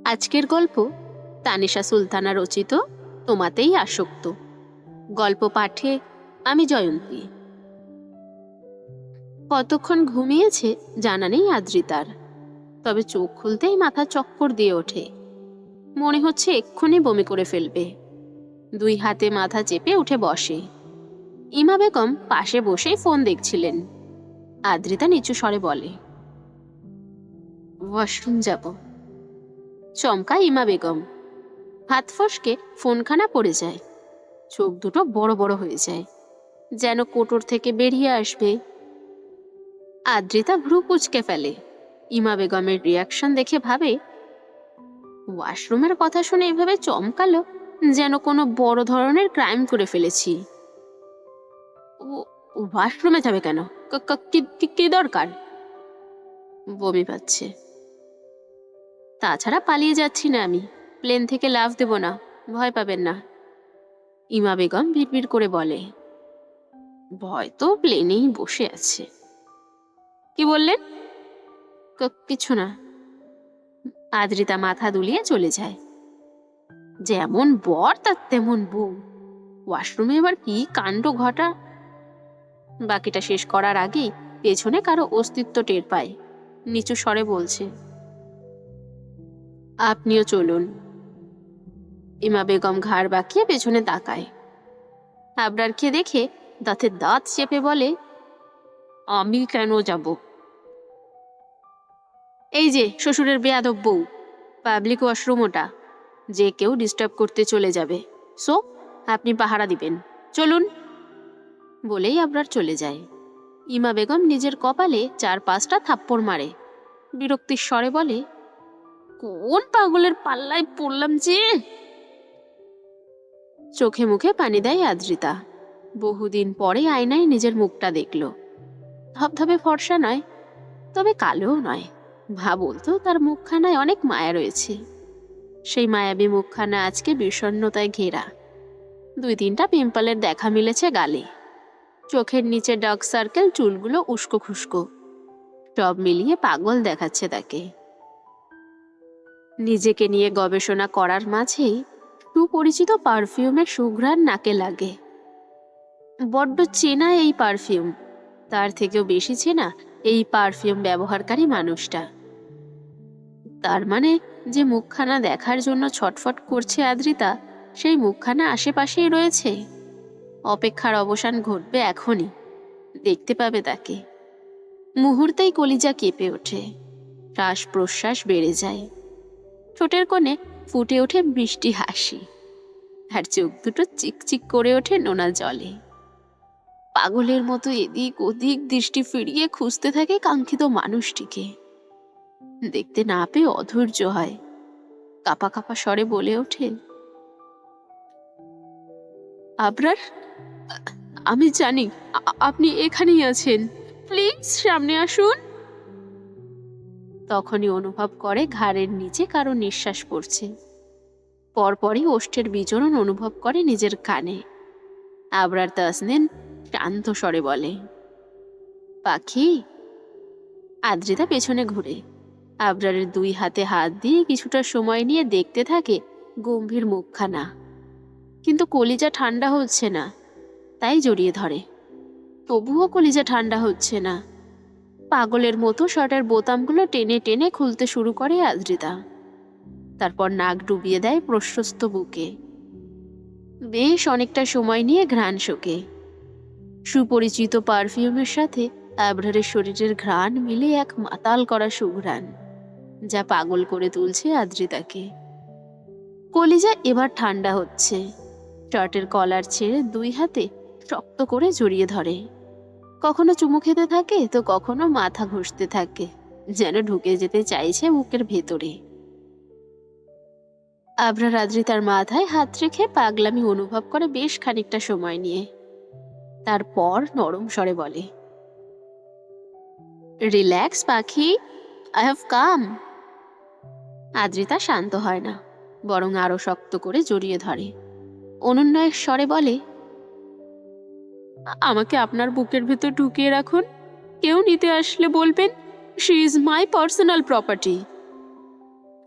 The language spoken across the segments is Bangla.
আজকের গল্প তানিশা সুলতানা রচিত তোমাতেই আসক্ত। গল্প পাঠে আমি জয়ন্তী। কতক্ষণ ঘুমিয়েছে জানা নেই আদ্রিতার, তবে চোখ খুলতেই মাথা চক্কর দিয়ে ওঠে। মনে হচ্ছে এক্ষুনি বমি করে ফেলবে। দুই হাতে মাথা চেপে উঠে বসে। ইমা বেগম পাশে বসেই ফোন দেখছিলেন। আদ্রিতা নিচু স্বরে বলে, ওয়াশরুম যাব। চমকা ইমা বেগম। হাত ফসকে ফোনখানা পড়ে যায়। চোখ দুটো বড় বড় হয়ে যায়, যেন কোটর থেকে বেরিয়ে আসবে। আদ্রিতা ভ্রু কুঁচকে ফেলে। ইমা বেগমের রিয়াকশন দেখে ভাবে, ওয়াশরুমের কথা শুনে এভাবে চমকালো যেন কোনো বড় ধরনের ক্রাইম করে ফেলেছি। ওয়াশরুমে যাবে কেন? কি দরকার? বমি পাচ্ছে। তাছাড়া পালিয়ে যাচ্ছি না আমি, প্লেন থেকে লাফ দেব না, ভয় পাবেন না। ইমা বেগম বিড়বিড় করে বলে, ভয় তো প্লেনেই বসে আছে। কি বললেন? কিছু না। আদ্রিতা মাথা দুলিয়ে চলে যায়। যেমন বর তার তেমন বউ। ওয়াশরুমে এবার কি কাণ্ড ঘটা। বাকিটা শেষ করার আগেই পেছনে কারো অস্তিত্ব টের পায়। নিচু স্বরে বলছে, আপনিও চলুন। ইমা বেগম ঘাড় বাঁকিয়ে পেছনে তাকায়। আবরারকে দেখে দাঁতে দাঁত চেপে বলে, আমি কেন যাব? এই যে শ্বশুরের বেয়াদব বউ, পাবলিক ওয়াশরুম ওটা, যে কেউ ডিস্টার্ব করতে চলে যাবে, সো আপনি পাহারা দিবেন, চলুন। বলেই আবরার চলে যায়। ইমা বেগম নিজের কপালে 4-5টা থাপ্পড় মারে। বিরক্তির স্বরে বলে, কোন পাগলের পাল্লায় পড়লাম যে। চোখে মুখে পানি দেয় আদ্রিতা। বহুদিন পরে আয়নায় নিজের মুখটা দেখল। ধবধবে ফর্সা নয়, তবে কালোও নয়। বলতো তার মুখখানায় অনেক মায়া রয়েছে। সেই মায়াবী মুখখানা আজকে বিষণ্ণতায় ঘেরা। 2-3টা পিম্পলের দেখা মিলেছে গালে। চোখের নিচে ডার্ক সার্কেল, চুলগুলো উস্কো খুস্কো। সব মিলিয়ে পাগল দেখাচ্ছে তাকে। নিজেকে নিয়ে গবেষণা করার মাঝেই সুপরিচিত পারফিউমের সুঘ্রাণ নাকে লাগে। বড্ড চেনা এই পারফিউম। তার থেকেও বেশি চেনা এই পারফিউম ব্যবহারকারী মানুষটা। তার মানে যে মুখখানা দেখার জন্য ছটফট করছে আদ্রিতা, সেই মুখখানা আশেপাশেই রয়েছে। অপেক্ষার অবসান ঘটবে এখনই, দেখতে পাবে তাকে। মুহূর্তেই কলিজা কেঁপে ওঠে, শ্বাস প্রশ্বাস বেড়ে যায়। ঠোঁটের কোণে ফুটে ওঠে মিষ্টি হাসি, আর চোখ দুটো চিকচিক করে ওঠে নোনা জলে। পাগলের মতো এদিক ওদিক দৃষ্টি ফিরিয়ে খুঁজতে থাকে কাঙ্ক্ষিত মানুষটিকে। দেখতে না পেয়ে অধৈর্য হয়। কাপা কাপা স্বরে বলে ওঠে, আবরার, আমি জানি আপনি এখানেই আছেন, প্লিজ সামনে আসুন। তখনই অনুভব করে ঘাড়ের নিচে কারো নিঃশ্বাস পড়ছে। পরপরই ওষ্ঠের বিচরণ অনুভব করে নিজের কানে। আবরার তাসনিন শান্ত স্বরে বলে, পাখি। আদ্রিতা পেছনে ঘুরে আবরারের 2 হাতে হাত দিয়ে কিছুটা সময় নিয়ে দেখতে থাকে গম্ভীর মুখখানা। কিন্তু কলিজা ঠান্ডা হচ্ছে না, তাই জড়িয়ে ধরে। তবুও কলিজা ঠান্ডা হচ্ছে না। পাগলের মতো শার্টের বোতামগুলো টেনে টেনে খুলতে শুরু করে আদ্রিতা। তারপর নাক ডুবিয়ে দেয় প্রশস্ত বুকে। বেশ অনেকটা সময় নিয়ে ঘ্রাণ শোকে। সুপরিচিত পারফিউমের সাথে আবরারের শরীরের ঘ্রাণ মিলে এক মাতাল করা সুঘ্রাণ, যা পাগল করে তুলছে আদ্রিতাকে। কলিজা এবার ঠান্ডা হচ্ছে। শার্টের কলার ছেড়ে 2 হাতে শক্ত করে জড়িয়ে ধরে। কখনো চুমু খেতে থাকে, তো কখনো মাথা ঘষতে থাকে, যেন ঢুকে যেতে চাইছে বুকের ভেতরে। আবরার আদ্রিতার মাথায় হাত রেখে পাগলামি অনুভব করে বেশ খানিকটা সময় নিয়ে। তারপর নরম স্বরে বলে, রিল্যাক্স পাখি, আই হ্যাভ কাম। আদ্রিতা শান্ত হয় না, বরং আরো শক্ত করে জড়িয়ে ধরে। অনুন্নয়ের স্বরে বলে, আমাকে আপনার বুকের ভেতর ঢুকিয়ে রাখুন। কেউ নিতে আসলে বলবেন, she is my personal property.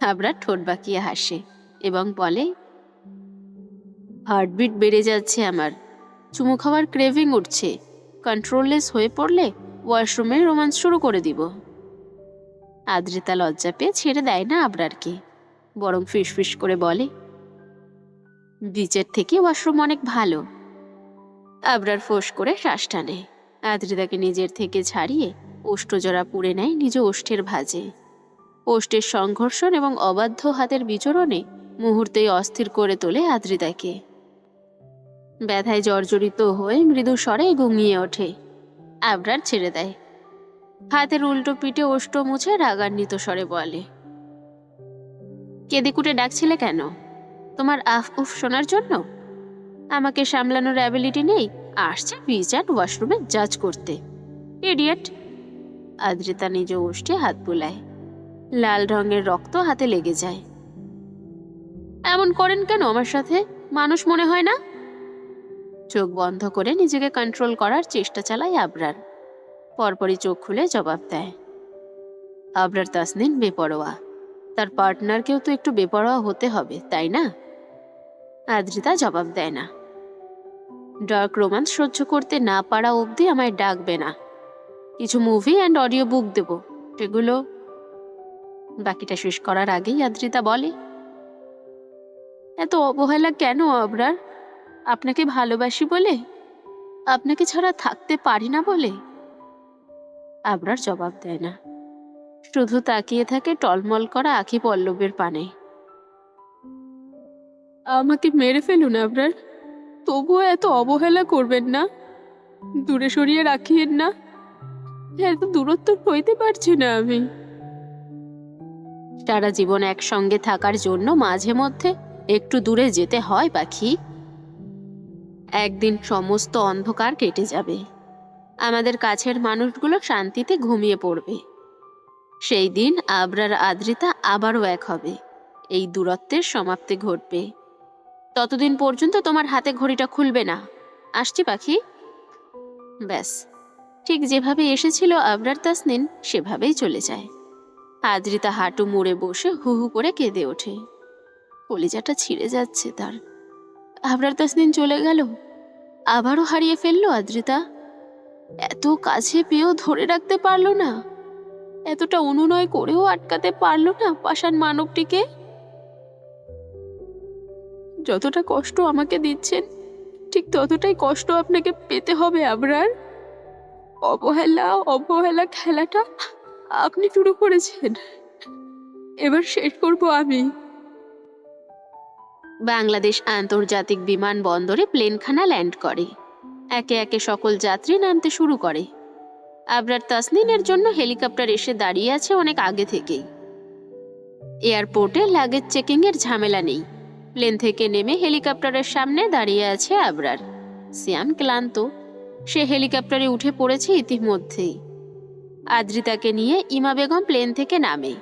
Abrar ঠোঁট বাঁকিয়ে হাসে এবং বলে, হার্টবিট বেড়ে যাচ্ছে আমার, চুমু খাওয়ার ক্রেভিং উঠছে, কন্ট্রোললেস হয়ে পড়লে ওয়াশরুমে রোমান্স শুরু করে দিব। আদ্রিতা লজ্জা পেয়ে ছেড়ে দেয় না আবরারকে, বরং ফিসফিস করে বলে, বিচের থেকে ওয়াশরুম অনেক ভালো। আবরার ফোঁস করে শ্বাস টানে, আদ্রিতাকে নিজের থেকে ছাড়িয়ে ওষ্ঠজোড়া পুড়ে নেয় নিজ ওষ্ঠের ভাঁজে। ওষ্ঠের সংঘর্ষণ এবং অবাধ্য হাতের বিচরণে মুহূর্তেই অস্থির করে তোলে আদ্রিতাকে। ব্যথায় জর্জরিত হয়ে মৃদু স্বরে ঘুমিয়ে ওঠে। আবরার ছেড়ে দেয়, হাতের উল্টো পিঠে ওষ্ঠ মুছে রাগান্বিত স্বরে বলে, কেঁদে কুটে ডাকছিলে কেন? তোমার আফ উফ শোনার জন্য? আমাকে সামলানোর অ্যাবিলিটি নেই, আসছে বিচ অ্যান্ড ওয়াশরুমে জাজ করতে, ইডিয়েট। আদ্রিতা নিজ ওষ্ঠে হাত বুলায়, লাল রঙের রক্ত হাতে লেগে যায়। এমন করেন কেন আমার সাথে? মানুষ মনে হয় না? চোখ বন্ধ করে নিজেকে কন্ট্রোল করার চেষ্টা চালায় আবরার। পরপরই চোখ খুলে জবাব দেয়, আবরার তাসনিন বেপরোয়া, তার পার্টনারকেও তো একটু বেপরোয়া হতে হবে, তাই না? আদ্রিতা জবাব দেয় না। ডার্ক রোমান্স সহ্য করতে না পারা অবধি আমায় ডাকবে না। কিছু মুভি অ্যান্ড অডিও বুক দেব, সেগুলো। বাকিটা শেষ করার আগেই আদ্রিতা বলে, এত অবহেলা কেন আবরার? আপনাকে ভালোবাসি বলে? আপনাকে ছাড়া থাকতে পারি না বলে? আবরার জবাব দেয় না, শুধু তাকিয়ে থাকে টলমল করা আখি পল্লবের পানে। আমাকে মেরে ফেলুন আবরার, তবুও এত অবহেলা করবেন না, দূরে সরিয়ে রাখিয়েন না, এত দূরত্ব সইতে পারছি না আমি। সারা জীবন একসঙ্গে থাকার জন্য মাঝে মধ্যে একটু দূরে যেতে হয় পাখি। একদিন সমস্ত অন্ধকার কেটে যাবে, আমাদের কাছের মানুষগুলো শান্তিতে ঘুমিয়ে পড়বে। সেই দিন আবরার আদ্রিতা আবারও এক হবে, এই দূরত্বের সমাপ্তি ঘটবে। ততদিন পর্যন্ত তোমার হাতে ঘড়িটা খুলবে না। আসছি পাখি। ব্যাস, ঠিক যেভাবে এসেছিল আবরার তাসনিন সেভাবেই চলে যায়। আদ্রিতা হাঁটু মুড়ে বসে হু হু করে কেঁদে ওঠে। কলিজাটা ছিঁড়ে যাচ্ছে তার। আবরার তাসনিন চলে গেল, আবারও হারিয়ে ফেললো আদ্রিতা। এত কাছে পেয়েও ধরে রাখতে পারলো না, এতটা অনুনয় করেও আটকাতে পারলো না পাষাণ মানবটিকে। যতটা কষ্ট আমাকে দিচ্ছেন, ঠিক ততটাই কষ্ট আপনাকে পেতে হবে আবরার। অবহেলা অবহেলা খেলাটা আপনি শুরু করেছেন, এবার শেষ করব আমি। বাংলাদেশ আন্তর্জাতিক বিমানবন্দরে প্লেনখানা ল্যান্ড করে। একে একে সকল যাত্রী নামতে শুরু করে। আবরার তাসনিনের জন্য হেলিকপ্টার এসে দাঁড়িয়ে আছে অনেক আগে থেকেই। এয়ারপোর্টে লাগেজ চেকিং এর ঝামেলা নেই। প্লেন থেকে নেমে হেলিকপ্টারের সামনে দাঁড়িয়ে আছে আবরার। সিয়াম ক্লান্ত, সে হেলিকপ্টারে উঠে পড়েছে ইতিমধ্যেই। আদ্রিতাকে নিয়ে ইমা বেগম প্লেন থেকে নামে।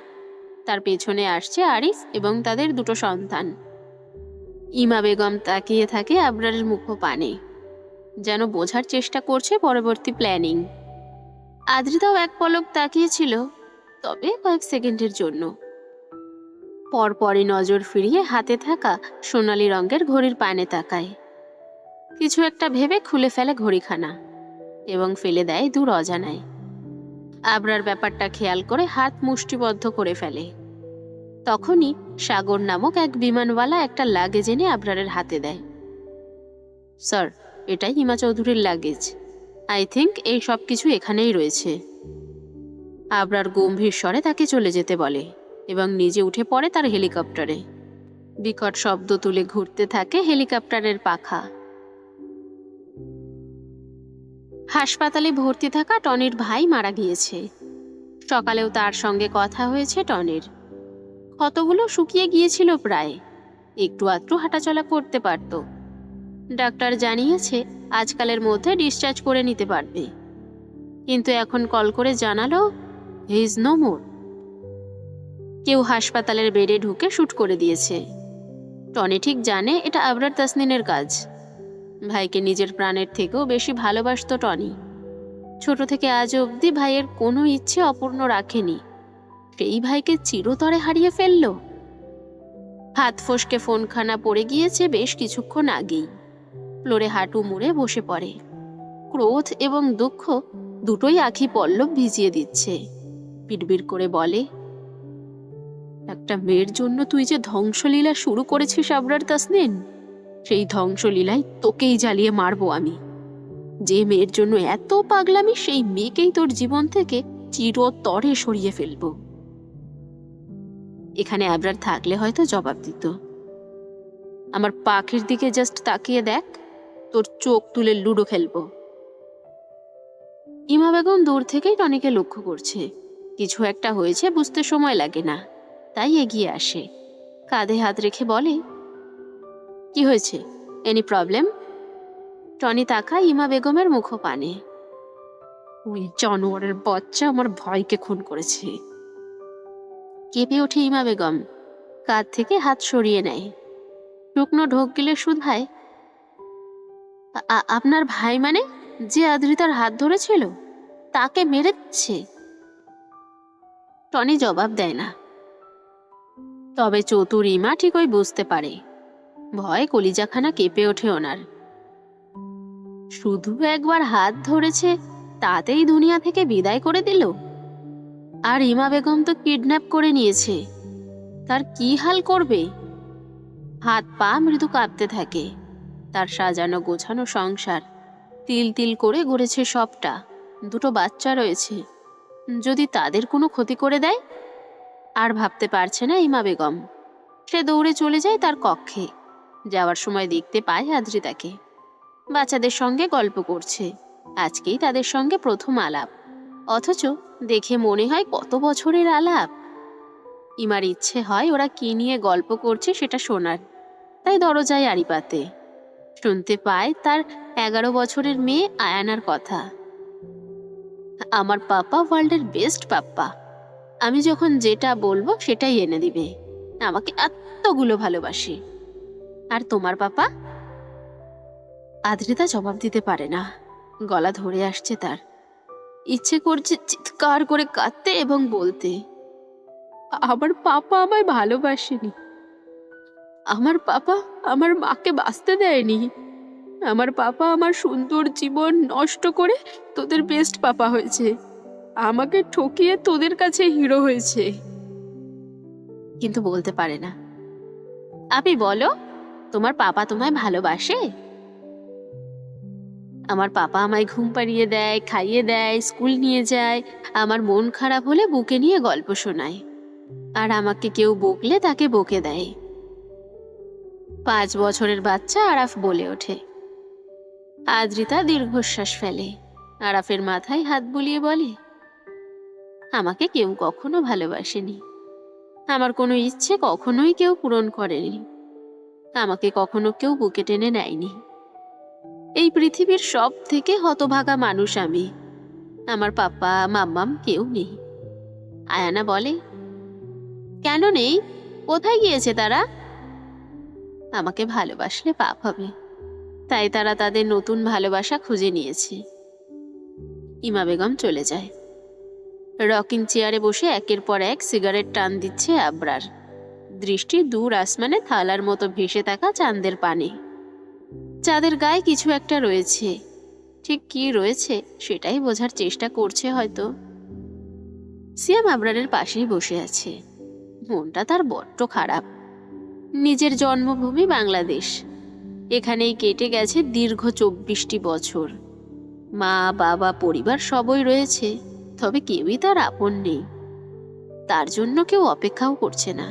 তার পেছনে আসছে আরিফ এবং তাদের দুটো সন্তান। ইমা বেগম তাকিয়ে থাকে আবরারের মুখপানে, যেন বোঝার চেষ্টা করছে পরবর্তী প্ল্যানিং। আদ্রিতাও এক পলক তাকিয়েছিল, তবে কয়েক সেকেন্ডের জন্য। পরপরই নজর ফিরিয়ে হাতে থাকা সোনালি রঙের ঘড়ির পানে তাকায়। কিছু একটা ভেবে খুলে ফেলে ঘড়িখানা এবং ফেলে দেয় দূর অজানায়। আবরার ব্যাপারটা খেয়াল করে হাত মুষ্টিবদ্ধ করে ফেলে। তখনই সাগর নামক এক বিমানওয়ালা একটা লাগেজ এনে আবরারের হাতে দেয়। স্যার, এটাই হিমা চৌধুরীর লাগেজ। আই থিঙ্ক এই সব কিছু এখানেই রয়েছে। আবরার গম্ভীর স্বরে তাকে চলে যেতে বলে এবং নিজে উঠে পড়ে তার হেলিকপ্টারে। বিকট শব্দ তুলে ঘুরতে থাকে হেলিকপ্টারের পাখা। হাসপাতালে ভর্তি থাকা টনির ভাই মারা গিয়েছে। সকালেও তার সঙ্গে কথা হয়েছে টনির। ক্ষতগুলো শুকিয়ে গিয়েছিল প্রায়, একটু আধটু হাঁটাচলা করতে পারত। ডাক্তার জানিয়েছে আজকালের মধ্যে ডিসচার্জ করে নিতে পারবে, কিন্তু এখন কল করে জানালো হি ইজ নো মোর। কেউ হাসপাতালের বেডে ঢুকে শুট করে দিয়েছে। টনি ঠিক জানে এটা আবরার তাসনিনের কাজ। ভাইকে নিজের প্রাণের থেকেও বেশি ভালোবাসত টনি। ছোট থেকে আজ অবধি ভাইয়ের কোনো ইচ্ছে অপূর্ণ রাখেনি। সেই ভাইকে চিরতরে হারিয়ে ফেলল। হাত ফসকে ফোনখানা পড়ে গিয়েছে বেশ কিছুক্ষণ আগেই। ফ্লোরে হাঁটু মুড়ে বসে পড়ে। ক্রোধ এবং দুঃখ দুটোই আঁখি পল্লব ভিজিয়ে দিচ্ছে। বিড়বিড় করে বলে, একটা মেয়ের জন্য তুই যে ধ্বংসলীলা শুরু করেছিস আবরার তাসনিন, সেই ধ্বংসলীলায় তোকেই জ্বালিয়ে মারবো আমি। যে মেয়ের জন্য এত পাগলামি, সেই মেয়েকেই তোর জীবন থেকে চিরতরে সরিয়ে ফেলবো। এখানে আবরার থাকলে হয়তো জবাব দিত, আমার পাখির দিকে জাস্ট তাকিয়ে দেখ, তোর চোখ তুলে লুডো খেলবো। ইমা বেগম দূর থেকেই টনিকে লক্ষ্য করছে। কিছু একটা হয়েছে বুঝতে সময় লাগে না, তাই এগিয়ে আসে। কাঁধে হাত রেখে বলে, কি হয়েছে, এনি প্রবলেম? টনি তাকায় ইমা বেগমের মুখপানে। ওই জানোয়ারের বাচ্চা আমার ভাইকে খুন করেছে। কেঁপে ওঠে ইমা বেগম, কাঁধ থেকে হাত সরিয়ে নেয়। শুকনো ঢোক গিলে শুধায়, আপনার ভাই মানে যে আদ্রিতার হাত ধরেছিল, তাকে মেরে দিচ্ছে? টনি জবাব দেয় না। তবে চতুর ইমা ঠিকই বুঝতে পারে। ভয় কলিজাখানা কেঁপে ওঠে ওনার। শুধু একবার হাত ধরেছে, তাতেই দুনিয়া থেকে বিদায় করে দিল? আর ইমা বেগম তো কিডন্যাপ করে নিয়েছে, তার কি হাল করবে? হাত পা মৃদু কাঁপতে থাকে। তার সাজানো গোছানো সংসার তিল তিল করে গড়েছে সবটা। দুটো বাচ্চা রয়েছে, যদি তাদের কোনো ক্ষতি করে দেয়? আর ভাবতে পারছে না ইমা বেগম। সে দৌড়ে চলে যায় তার কক্ষে। যাওয়ার সময় দেখতে পায় আদ্রিতাকে বাচ্চাদের সঙ্গে গল্প করছে। আজকেই তাদের সঙ্গে প্রথম আলাপ, অথচ দেখে মনে হয় কত বছরের আলাপ। ইমার ইচ্ছে হয় ওরা কি নিয়ে গল্প করছে সেটা শোনার, তাই দরজায় আড়ি পাতে। শুনতে পায় তার 11 বছরের মেয়ে আয়ানার কথা। আমার পাপা ওয়ার্ল্ডের বেস্ট পাপ্পা, আমি যখন যেটা বলবো সেটাই এনে দিবে, আমাকে এতগুলো ভালোবাসে। আর তোমার পাপা? আদ্রিতা জবাব দিতে পারে না, গলা ধরে আসছে তার। ইচ্ছে করছে চিৎকার করে কাঁদতে এবং বলতে, আমার পাপা আমায় ভালোবাসেনি, আমার পাপা আমার মাকে বাঁচতে দেয়নি, আমার পাপা আমার সুন্দর জীবন নষ্ট করে তোদের বেস্ট পাপা হয়েছে, আমাকে ঠকিয়ে তোদের কাছে হিরো হয়েছে। কিন্তু বলতে পারে না। আপনি বলো, তোমার পাপা তোমায় ভালোবাসে? আমার পাপা আমায় ঘুম পাড়িয়ে দেয়, খাইয়ে দেয়, স্কুল নিয়ে যায়, আমার মন খারাপ হলে বুকে নিয়ে গল্প শোনায়, আর আমাকে কেউ বকলে তাকে বকে দেয়। 5 বছরের বাচ্চা আরাফ বলে ওঠে। আদ্রিতা দীর্ঘশ্বাস ফেলে। আরাফের মাথায় হাত বুলিয়ে বলে, আমাকে কেউ কখনো ভালোবাসেনি, আমার কোনো ইচ্ছে কখনোই কেউ পূরণ করেনি, আমাকে কখনো কেউ বুকে টেনে নেয়নি। এই পৃথিবীর সব থেকে হতভাগা মানুষ আমি, আমার পাপা মাম্মাম কেউ নেই। আয়ানা বলে, কেন নেই? কোথায় গিয়েছে তারা? আমাকে ভালোবাসলে পাপ হবে, তাই তারা তাদের নতুন ভালোবাসা খুঁজে নিয়েছে। ইমা বেগম চলে যায়। রকিং চেয়ারে বসে একের পর এক সিগারেট টান দিচ্ছে আবরার। দৃষ্টি দূর আসমানে থালার মতো ভেসে থাকা চাঁদের পানে। চাঁদের গায়ে কিছু একটা রয়েছে, ঠিক কি রয়েছে সেটাই বোঝার চেষ্টা করছে হয়তো। সিয়াম আবরারের পাশেই বসে আছে। মনটা তার বড্ড খারাপ। নিজের জন্মভূমি বাংলাদেশ, এখানেই কেটে গেছে দীর্ঘ 24টি বছর। মা বাবা পরিবার সবই রয়েছে, তবে কেউই তার আপন নেই। তার জন্য কেউ অপেক্ষাও করছে না।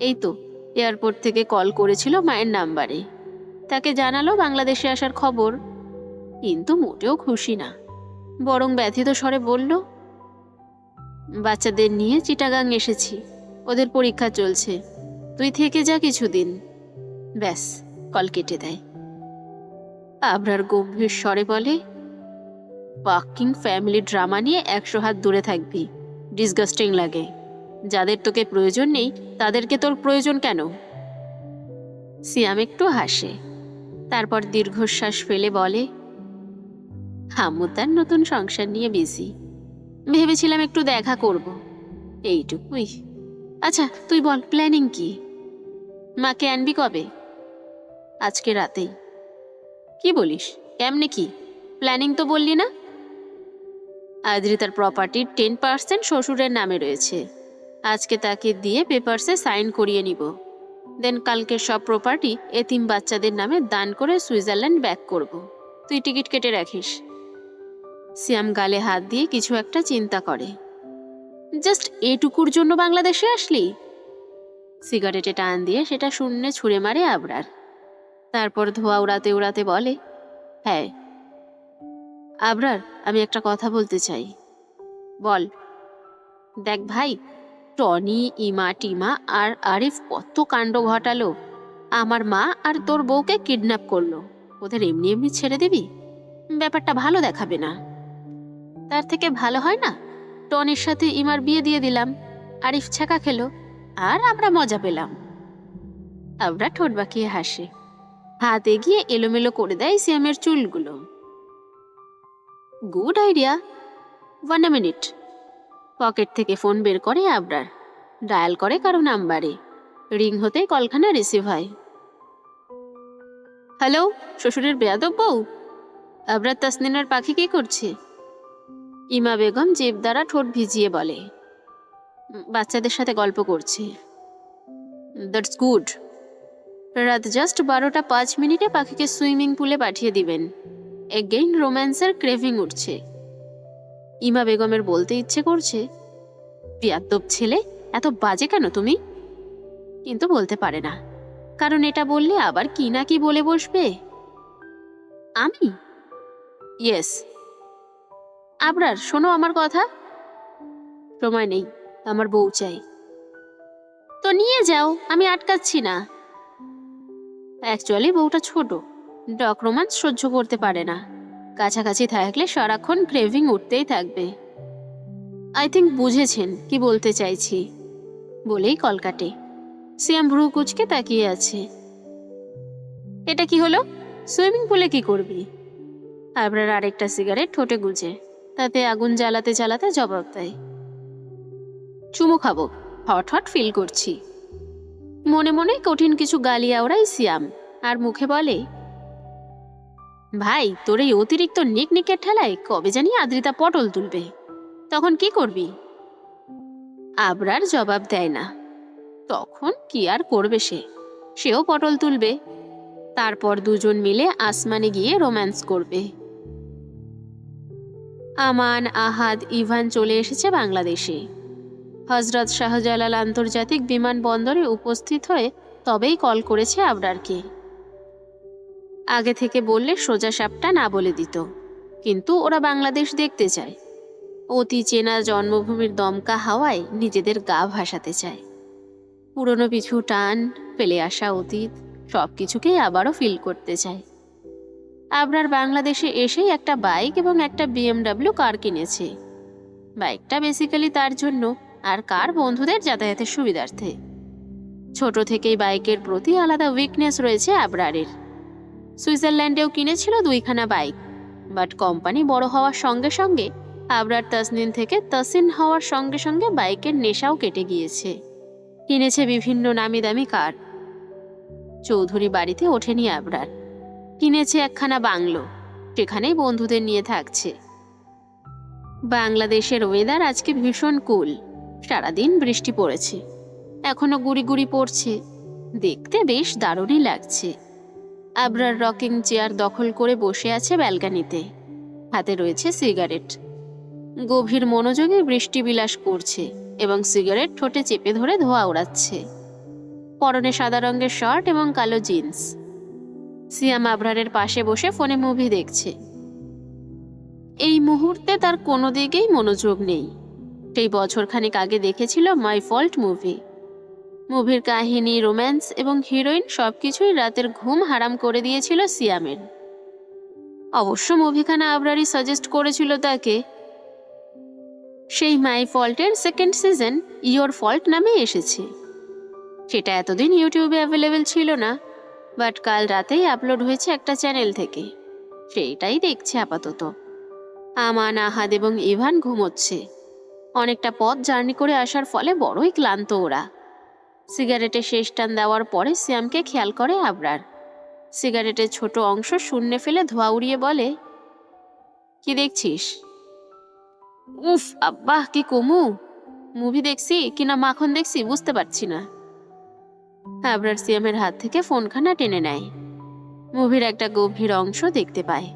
এই তো এয়ারপোর্ট থেকে কল করেছিল মায়ের নাম্বারে, তাকে জানালো বাংলাদেশে আসার খবর, কিন্তু মোটেও খুশি না, বরং ব্যথিত স্বরে বলল, বাচ্চাদের নিয়ে চিটাগাং এসেছি, ওদের পরীক্ষা চলছে, তুই থেকে যা কিছুদিন। ব্যাস, কল কেটে দেয়। আবরার গম্ভীর স্বরে বলে, ওয়ার্কিং ফ্যামিলি ড্রামা নিয়ে 100 হাত দূরে থাকবি, ডিসগাস্টিং লাগে। যাদের তোকে প্রয়োজন নেই তাদেরকে তোর প্রয়োজন কেন? সিয়াম একটু হাসে, তারপর দীর্ঘশ্বাস ফেলে বলে, আম্মু তার নতুন সংসার নিয়ে বিজি, ভেবেছিলাম একটু দেখা করব, এইটুকুই। আচ্ছা তুই বল, প্ল্যানিং কি? মাকে আনবি কবে? আজকে রাতেই। কি বলিস? কেমনে কি? প্ল্যানিং তো বললি না। আদ্রিতার প্রপার্টির 10% শ্বশুরের নামে রয়েছে। আজকে তাকে দিয়ে পেপারসে সাইন করিয়ে নিব। দেন কালকে সব প্রপার্টি এতিম বাচ্চাদের নামে দান করে সুইজারল্যান্ড ব্যাক করব। তুই টিকিট কেটে রাখিস। সিয়াম গালে হাত দিয়ে কিছু একটা চিন্তা করে। জাস্ট এটুকুর জন্য বাংলাদেশে আসলি? সিগারেটে টান দিয়ে সেটা শূন্যে ছুঁড়ে মারে আবরার। তারপর ধোঁয়া উড়াতে উড়াতে বলে, হ্যাঁ। আবরার, আমি একটা কথা বলতে চাই। বল। দেখ ভাই, টনি, ইমা টিমা আর আরিফ কত কাণ্ড ঘটালো। আমার মা আর তোর বউকে কিডন্যাপ করলো। ওদের এমনি এমনি ছেড়ে দিবি? ব্যাপারটা ভালো দেখাবে না। তার থেকে ভালো হয় না টনির সাথে ইমার বিয়ে দিয়ে দিলাম, আরিফ ছ্যাঁকা খেলো, আর আমরা মজা পেলাম। আমরা ঠোঁট বাঁকিয়ে হাসে। হাত এগিয়ে এলোমেলো করে দেয় সিয়ামের চুলগুলো। Good idea. 1 মিনিট। পকেট থেকে ফোন বের করে আবরার। ডায়াল করে কারো নাম্বারে। রিং হতেই কলখানা রিসিভ হয়। হ্যালো, শ্বশুরের বেয়াদব বউ? আবরার তাসনিনের পাখি কি করছে? ইমা বেগম জিভ দ্বারা ঠোঁট ভিজিয়ে বলে, বাচ্চাদের সাথে গল্প করছে। That's good. রাত জাস্ট 12:05 পাখিকে সুইমিং পুলে পাঠিয়ে দিবেন। এগেইন রোম্যান্সের ক্রেভিং উঠছে। ইমা বেগমের বলতে ইচ্ছে করছে, বেয়াদব ছেলে, এত বাজে কেন তুমি? কিন্তু বলতে পারে না, কারণ এটা বললে আবার কি না কি বলে বসবে। আমি? ইয়েস। আবরার, শোনো আমার কথা। সময় নেই, আমার বউ চাই। তো নিয়ে যাও, আমি আটকাচ্ছি না। অ্যাকচুয়ালি বউটা ছোট, ডক রোমান্স সহ্য করতে পারে না। কাছাকাছি থাকলে সারাক্ষণ ক্রেভিং উঠতেই থাকবে। আই থিঙ্ক বুঝেছেন কি বলতে চাইছি, বলেই কল কাটে। সিয়াম ভ্রু কুচকে তাকিয়ে আছে। এটা কি হলো? সুইমিং পুলে কি করবি? আবরার আরেকটা সিগারেট ঠোঁটে গুজে, তাতে আগুন জ্বালাতে জ্বালাতে জবাব দেয়, চুমু খাবো, হট হট ফিল করছি। মনে মনে কঠিন কিছু গালি আওড়াই সিয়াম, আর মুখে বলে, ভাই, তোর এই অতিরিক্ত নিকনিকের ঠেলায় কবে জানি আদ্রিতা পটল তুলবে, তখন কি করবি? আবরার জবাব দেয় না। তখন কি আর করবে সেও পটল তুলবে। তারপর দুজন মিলে আসমানে গিয়ে রোম্যান্স করবে। আমান, আহাদ, ইভান চলে এসেছে বাংলাদেশে। হজরত শাহজালাল আন্তর্জাতিক বিমানবন্দরে উপস্থিত হয়ে তবেই কল করেছে আবরারকে। আগে থেকে বললে সোজা সাপটা না বলে দিত, কিন্তু ওরা বাংলাদেশ দেখতে চায়। অতি চেনা জন্মভূমির দমকা হাওয়ায় নিজেদের গা ভাসাতে চায়। পুরনো পিছু টান, ফেলে আসা অতীত, সবকিছুকেই আবারও ফিল করতে চায়। আবরার বাংলাদেশে এসেই একটা বাইক এবং একটা BMW কার কিনেছে। বাইকটা বেসিক্যালি তার জন্য, আর কার বন্ধুদের যাতায়াতের সুবিধার্থে। ছোট থেকেই বাইকের প্রতি আলাদা উইকনেস রয়েছে আবরারের। সুইজারল্যান্ডেও কিনেছিল 2খানা বাইক, বাট কোম্পানি বড় হওয়ার সঙ্গে সঙ্গে আবরার তাসনিন থেকে তাসিন হওয়ার সঙ্গে সঙ্গে বাইকের নেশাও কেটে গিয়েছে। কিনেছে বিভিন্ন নামি দামি কার। চৌধুরী বাড়িতে ওঠেনি আবরার। কিনেছে একখানা বাংলো, সেখানেই বন্ধুদের নিয়ে থাকছে। বাংলাদেশের ওয়েদার আজকে ভীষণ কুল। সারাদিন বৃষ্টি পড়েছে, এখনো গুড়ি গুড়ি পড়ছে। দেখতে বেশ দারুণই লাগছে। আবরার রকিং চেয়ার দখল করে বসে আছে ব্যালকানিতে। হাতে রয়েছে সিগারেট। গভীর মনোযোগে বৃষ্টি বিলাস করছে এবং সিগারেট ঠোঁটে চেপে ধরে ধোঁয়া ওড়াচ্ছে। পরনে সাদা রঙের শার্ট এবং কালো জিন্স। সিয়াম আবরারের পাশে বসে ফোনে মুভি দেখছে। এই মুহূর্তে তার কোনো দিকেই মনোযোগ নেই। সেই বছরখানেক আগে দেখেছিল মাই ফল্ট মুভি। মুভির কাহিনী, রোম্যান্স এবং হিরোইন সবকিছুই রাতের ঘুম হারাম করে দিয়েছিল সিয়ামের। অবশ্য মুভিখানা আবরারই সাজেস্ট করেছিল তাকে। সেই মাই ফল্টের সেকেন্ড সিজন ইয়োর ফল্ট নামে এসেছে। সেটা এতদিন ইউটিউবে অ্যাভেলেবেল ছিল না, বাট কাল রাতেই আপলোড হয়েছে একটা চ্যানেল থেকে। সেইটাই দেখছে আপাতত। আমান, আহাদ এবং ইভান ঘুমোচ্ছে। অনেকটা পথ জার্নি করে আসার ফলে বড়ই ক্লান্ত ওরা। সিগারেটে শেষ টান দেওয়ার পরে সিয়ামকে খেয়াল করে আবরার। সিগারেটের ছোট অংশ শূন্যে ফেলে ধোঁয়া উড়িয়ে বলে, কি দেখছিস? উফ আব্বাহ, কি কমু! মুভি দেখছি কিনা মাখন দেখছি বুঝতে পারছি না। আবরার সিয়ামের হাত থেকে ফোনখানা টেনে নেয়। মুভির একটা গভীর অংশ দেখতে পায়।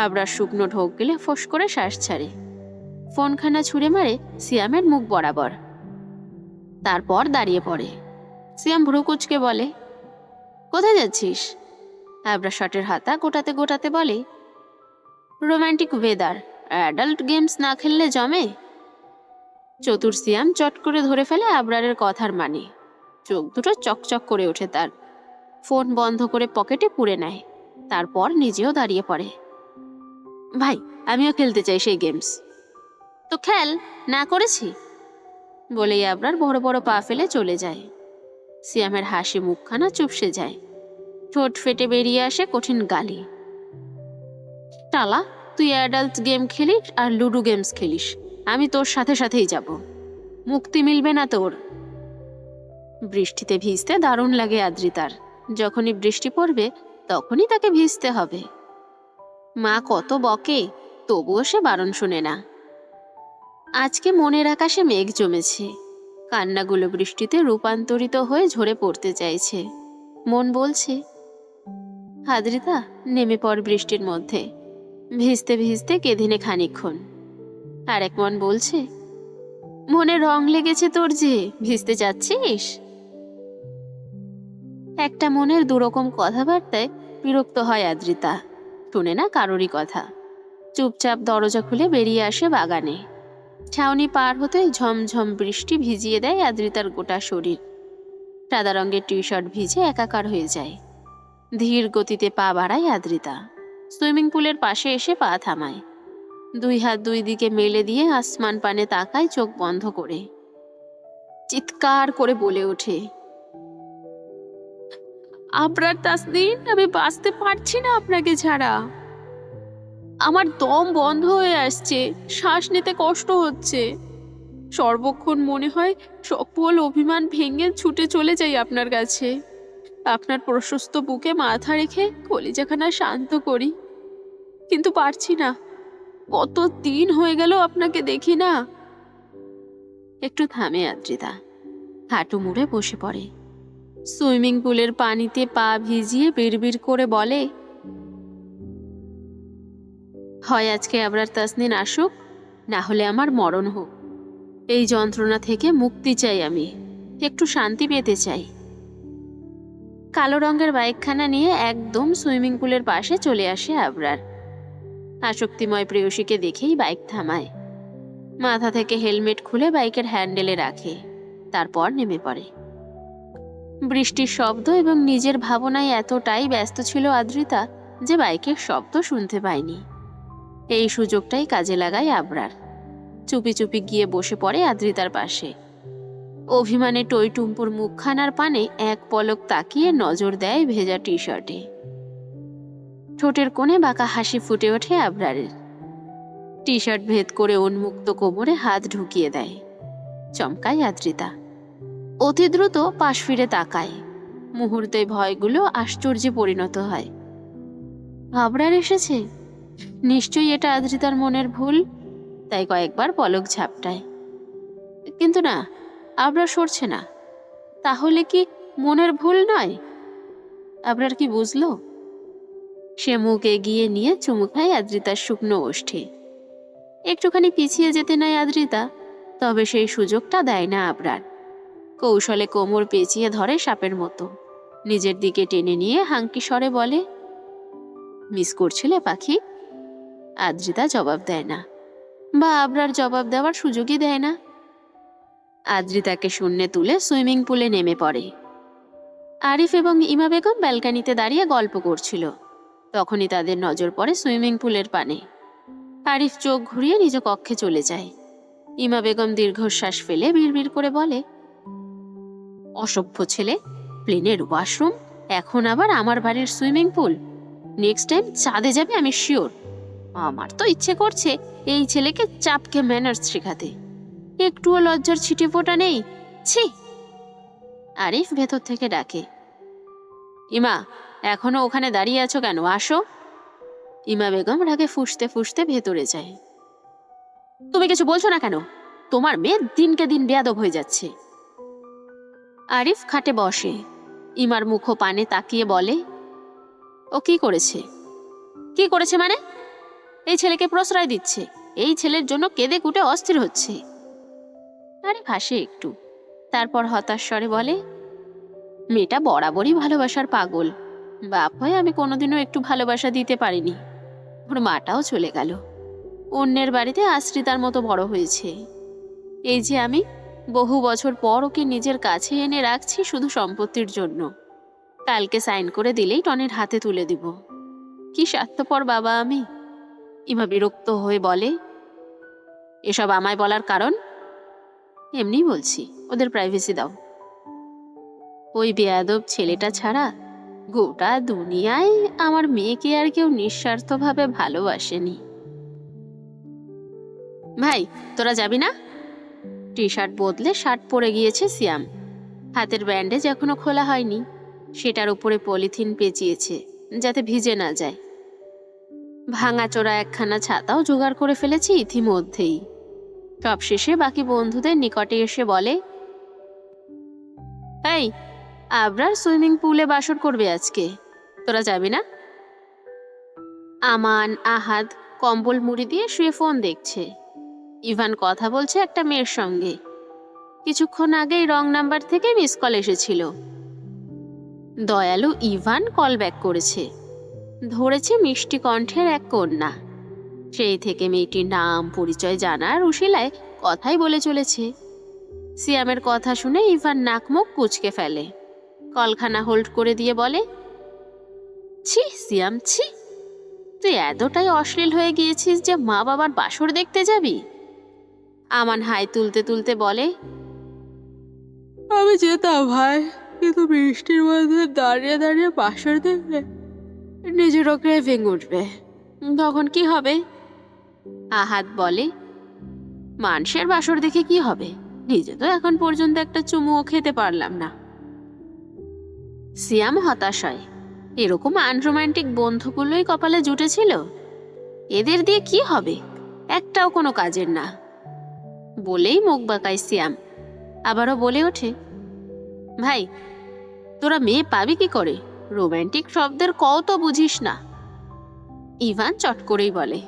আবরার শুকনো ঢোক গেলে ফোঁস করে শ্বাস ছাড়ে। ফোনখানা ছুঁড়ে মারে সিয়ামের মুখ বরাবর। তারপর দাঁড়িয়ে পড়ে। সিয়াম ভ্রু কুঁচকে বলে, কোথায় যাচ্ছিস? আবরার শার্টের হাতা গোটাতে গোটাতে বলে, রোমান্টিক ওয়েদার, অ্যাডাল্ট গেমস না খেললে জমে। চতুর সিয়াম চট করে ধরে ফেলে আবরারের কথার মানে। চোখ দুটো চকচক করে ওঠে তার। ফোন বন্ধ করে পকেটে পুরে নেয়। তারপর নিজেও দাঁড়িয়ে পড়ে। ভাই, আমিও খেলতে চাই সেই গেমস। তো খেল, না করেছি বলেই আবরার বড় বড় পা ফেলে চলে যায়। সিয়ামের হাসি মুখখানা চুপসে যায়। ঠোঁট ফেটে বেরিয়ে আসে কঠিন গালি। টালা, তুই অ্যাডাল্ট গেম খেলিস আর লুডো গেমস খেলিস, আমি তোর সাথে সাথেই যাব। মুক্তি মিলবে না তোর। বৃষ্টিতে ভিজতে দারুণ লাগে আদ্রিতার। যখনই বৃষ্টি পড়বে তখনই তাকে ভিজতে হবে। মা কত বকে, তবুও সে বারণ শোনে না। আজকে মনের আকাশে মেঘ জমেছে। কান্নাগুলো বৃষ্টিতে রূপান্তরিত হয়ে ঝরে পড়তে চাইছে। মন বলছে, আদ্রিতা, নেমে পড় বৃষ্টির মধ্যে, ভিজতে ভিজতে কেঁদে নে খানিকক্ষণ। আরেক মন বলছে, মনে রং লেগেছে তোর যে, ভিজতে যাচ্ছিস। একটা মনের দুরকম কথাবার্তায় বিরক্ত হয় আদ্রিতা। শুনে না কারোরই কথা। চুপচাপ দরজা খুলে বেরিয়ে আসে বাগানে। ছাউনি পার হতে ঝমঝম বৃষ্টি ভিজিয়ে দেয় আদ্রিতার গোটা শরীর। সাদা রঙের টি শার্ট ভিজে একাকার হয়ে যায়। ধীর গতিতে পা বাড়ায় আদ্রিতা। সুইমিং পুলের পাশে এসে পা থামায়। দুই হাত দুই দিকে মেলে দিয়ে আসমান পানে তাকায় চোখ বন্ধ করে। চিৎকার করে বলে ওঠে, আবরার তাসনিন, আমি বাঁচতে পারছি না আপনাকে ছাড়া। আমার দম বন্ধ হয়ে আসছে, শ্বাস নিতে কষ্ট হচ্ছে। সর্বক্ষণ মনে হয় সকল অভিমান ভেঙে ছুটে চলে যাই আপনার কাছে। আপনার প্রশস্ত বুকে মাথা রেখে কলিজাখানা শান্ত করি, কিন্তু পারছি না। কত দিন হয়ে গেল আপনাকে দেখি না। একটু থামে আদ্রিতা। হাঁটু মুড়ে বসে পড়ে। সুইমিং পুলের পানিতে পা ভিজিয়ে বিড়বিড় করে বলে, হয় আজকে আবরার তাসনিন আসুক, না হলে আমার মরণ হোক। এই যন্ত্রণা থেকে মুক্তি চাই আমি, একটু শান্তি পেতে চাই। কালো রঙের বাইকখানা নিয়ে একদম সুইমিং পুলের পাশে চলে আসে আবরার। আসক্তিময় প্রেয়সীকে দেখেই বাইক থামায়। মাথা থেকে হেলমেট খুলে বাইকের হ্যান্ডেলে রাখে। তারপর নেমে পড়ে। বৃষ্টির শব্দ এবং নিজের ভাবনায় এতটাই ব্যস্ত ছিল আদ্রিতা যে বাইকের শব্দ শুনতে পায়নি। এই সুযোগটাই কাজে লাগায় আবরার। চুপি চুপি গিয়ে বসে পড়ে আদ্রিতার পাশে। অভিমানে টইটুম্পুর মুখখানার পানে এক পলক তাকিয়ে নজর দেয় ভেজা টি শার্টে। ঠোঁটের কোণে বাঁকা হাসি ফুটে ওঠে আবরারের। টি শার্ট ভেদ করে উন্মুক্ত কোমরে হাত ঢুকিয়ে দেয়। চমকায় আদ্রিতা। অতি দ্রুত পাশ ফিরে তাকায়। মুহূর্তে ভয়গুলো আশ্চর্যে পরিণত হয়। আবরার এসেছে? নিশ্চয়ই এটা আদ্রিতার মনের ভুল। তাই কয়েকবার পলক ঝাপটায়, কিন্তু না, আবরার সরছে না। তাহলে কি মনের ভুল নয়? আবরার কি বুঝলো? সে মুখ এগিয়ে নিয়ে চুমু খায় আদ্রিতার শুকনো ওষ্ঠে। একটুখানি পিছিয়ে যেতে নেয় আদ্রিতা, তবে সেই সুযোগটা দেয় না আবরার। কৌশলে কোমর পেঁচিয়ে ধরে সাপের মতো। নিজের দিকে টেনে নিয়ে হাঙ্কি স্বরে বলে, মিস করছিলে পাখি? আদ্রিতা জবাব দেয় না, বা আবরার জবাব দেওয়ার সুযোগই দেয় না। আদ্রিতাকে শূন্যে তুলে সুইমিং পুলে নেমে পড়ে। আরিফ এবং ইমা বেগম ব্যালকানিতে দাঁড়িয়ে গল্প করছিল। তখনই তাদের নজর পড়ে সুইমিং পুলের পানে। আরিফ চোখ ঘুরিয়ে নিজ কক্ষে চলে যায়। ইমা বেগম দীর্ঘশ্বাস ফেলে বিড়বিড় করে বলে, অসভ্য ছেলে, প্লেনের ওয়াশরুম, এখন আবার আমার বাড়ির সুইমিং পুল। নেক্সট টাইম চাঁদে যাবে আমি শিওর। আমার তো ইচ্ছে করছে এই ছেলেকে চাপকে ম্যানার্স শেখাতে। একটুও লজ্জার ছিটে ফোঁটা নেই। ছি! আরিফ ভেতর থেকে ডাকে, ইমা, এখনো ওখানে দাঁড়িয়ে আছো কেন? আসো। ইমা বেগম রাগে ফুঁসতে ফুঁসতে ভেতরে যায়। তুমি কিছু বলছো না কেন? তোমার মেয়ে দিনকে দিন বেয়াদব হয়ে যাচ্ছে। আরিফ খাটে বসে, ইমার মুখ পানে তাকিয়ে বলে, ও কি করেছে? কি করেছে মানে? এই ছেলেকে প্রশ্রয় দিচ্ছে, এই ছেলের জন্য কেঁদে কুটে অস্থির হচ্ছে। আরিফ হাসে একটু, তারপর হতাশ স্বরে বলে, মেয়েটা বরাবরই ভালোবাসার পাগল। বাপ হয়ে আমি কোনোদিনও একটু ভালোবাসা দিতে পারিনি। ওর মাটাও চলে গেল, অন্যের বাড়িতে আশ্রিতার মতো বড় হয়েছে। এই যে আমি বহু বছর পর ওকে নিজের কাছে এনে রাখছি শুধু সম্পত্তির জন্য। কালকে সাইন করে দিলেই টনির হাতে তুলে দিব। কি স্বার্থপর বাবা আমি। ইমা বিরক্ত হয়ে বলে, এসব আমায় বলার কারণ? এমনি বলছি, ওদের প্রাইভেসি দাও। ওই বেয়াদব ছেলেটা ছাড়া গোটা দুনিয়ায় আমার মেয়েকে আর কেউ নিঃস্বার্থভাবে ভালোবাসেনি। ভাই, তোরা যাবি না? টি শার্ট বদলে শার্ট পরে গিয়েছে সিয়াম। হাতের ব্যান্ডেজ এখনো খোলা হয়নি, সেটার উপরে পলিথিন পেঁচিয়েছে যাতে ভিজে না যায়। ভাঙাচোরা একখানা ছাতাও জোগাড় করে ফেলেছি ইতিমধ্যেই। সবশেষে বাকি বন্ধুদের নিকটে এসে বলে, এই, আবরার সুইমিং পুলে বাসর করবে আজকে, তোরা যাবি না? আমান আহাদ কম্বল মুড়ি দিয়ে শুয়ে ফোন দেখছে। ইভান কথা বলছে একটা মেয়ের সঙ্গে। কিছুক্ষণ আগেই রং নাম্বার থেকে মিস কল এসেছিল। দয়ালু ইভান কল ব্যাক করেছে। ধরেছে মিষ্টি কণ্ঠের এক কন্যা। সেই থেকে মেয়েটির নাম পরিচয় জানার উশিলায় কথাই বলে চলেছে। সিয়ামের কথা শুনে ইভান নাক মুখ কুঁচকে ফেলে। কলখানা হোল্ড করে দিয়ে বলে, ছি সিয়াম, ছি, তুই এতটাই অশ্লীল হয়ে গিয়েছিস যে মা বাবার বাসর দেখতে যাবি? আমান হাই তুলতে তুলতে বলে, আমি যেতাম ভাই, কিন্তু বৃষ্টির মধ্যে দাঁড়িয়ে দাঁড়িয়ে বাসর দেখলে নিজেরও ক্রেভিং উঠবে, তখন কি হবে? আহাদ বলে, মানুষের বাসর দেখে কি হবে? নিজে তো এখন পর্যন্ত একটা চুমুও খেতে পারলাম না। সিয়াম হতাশ হয়, এরকম আনরোম্যান্টিক বন্ধুগুলোই কপালে জুটেছিল। এদের দিয়ে কি হবে? একটাও কোনো কাজের না। বলেই মুখ বাঁকায় সিয়াম। আবারও বলে ওঠে, ভাই, তোরা মেয়ে পাবি কি করে? রোম্যান্টিক শব্দের ক তো বুঝিস না। ইভান চট করেই বলে,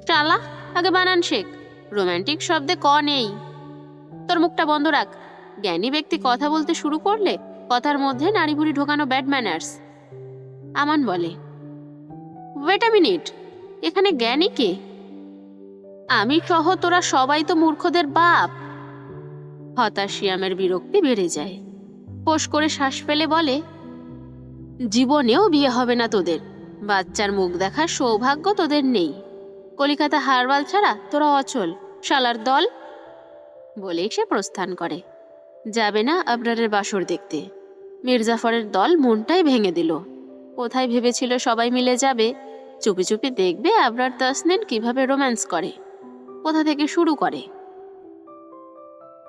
শালা, আগে বানান শেখ, রোম্যান্টিক শব্দে ক নেই। তোর মুখটা বন্ধ রাখ। জ্ঞানী ব্যক্তি কথা বলতে শুরু করলে কথার মধ্যে নাড়ি ভুড়ি ঢোকানো ব্যাড ম্যানার্স। আমান বলে, ওয়েট আ মিনিট, এখানে জ্ঞানী কে? আমি সহ তোরা সবাই তো মূর্খদের বাপ। হতাশ সিয়ামের বিরক্তি বেড়ে যায়। ফোঁস করে শ্বাস ফেলে বলে, জীবনেও বিয়ে হবে না তোদের। বাচ্চার মুখ দেখার সৌভাগ্য তোদের নেই। কলিকাতা হারবাল ছাড়া তোরা অচল, শালার দল। বলেই সে প্রস্থান করে। যাবে না আবরারের বাসর দেখতে। মির্জাফরের দল মনটাই ভেঙে দিল। কোথায় ভেবেছিল সবাই মিলে যাবে, চুপি চুপি দেখবে আবরার তাসনিন কিভাবে রোম্যান্স করে, কোথা থেকে শুরু করে।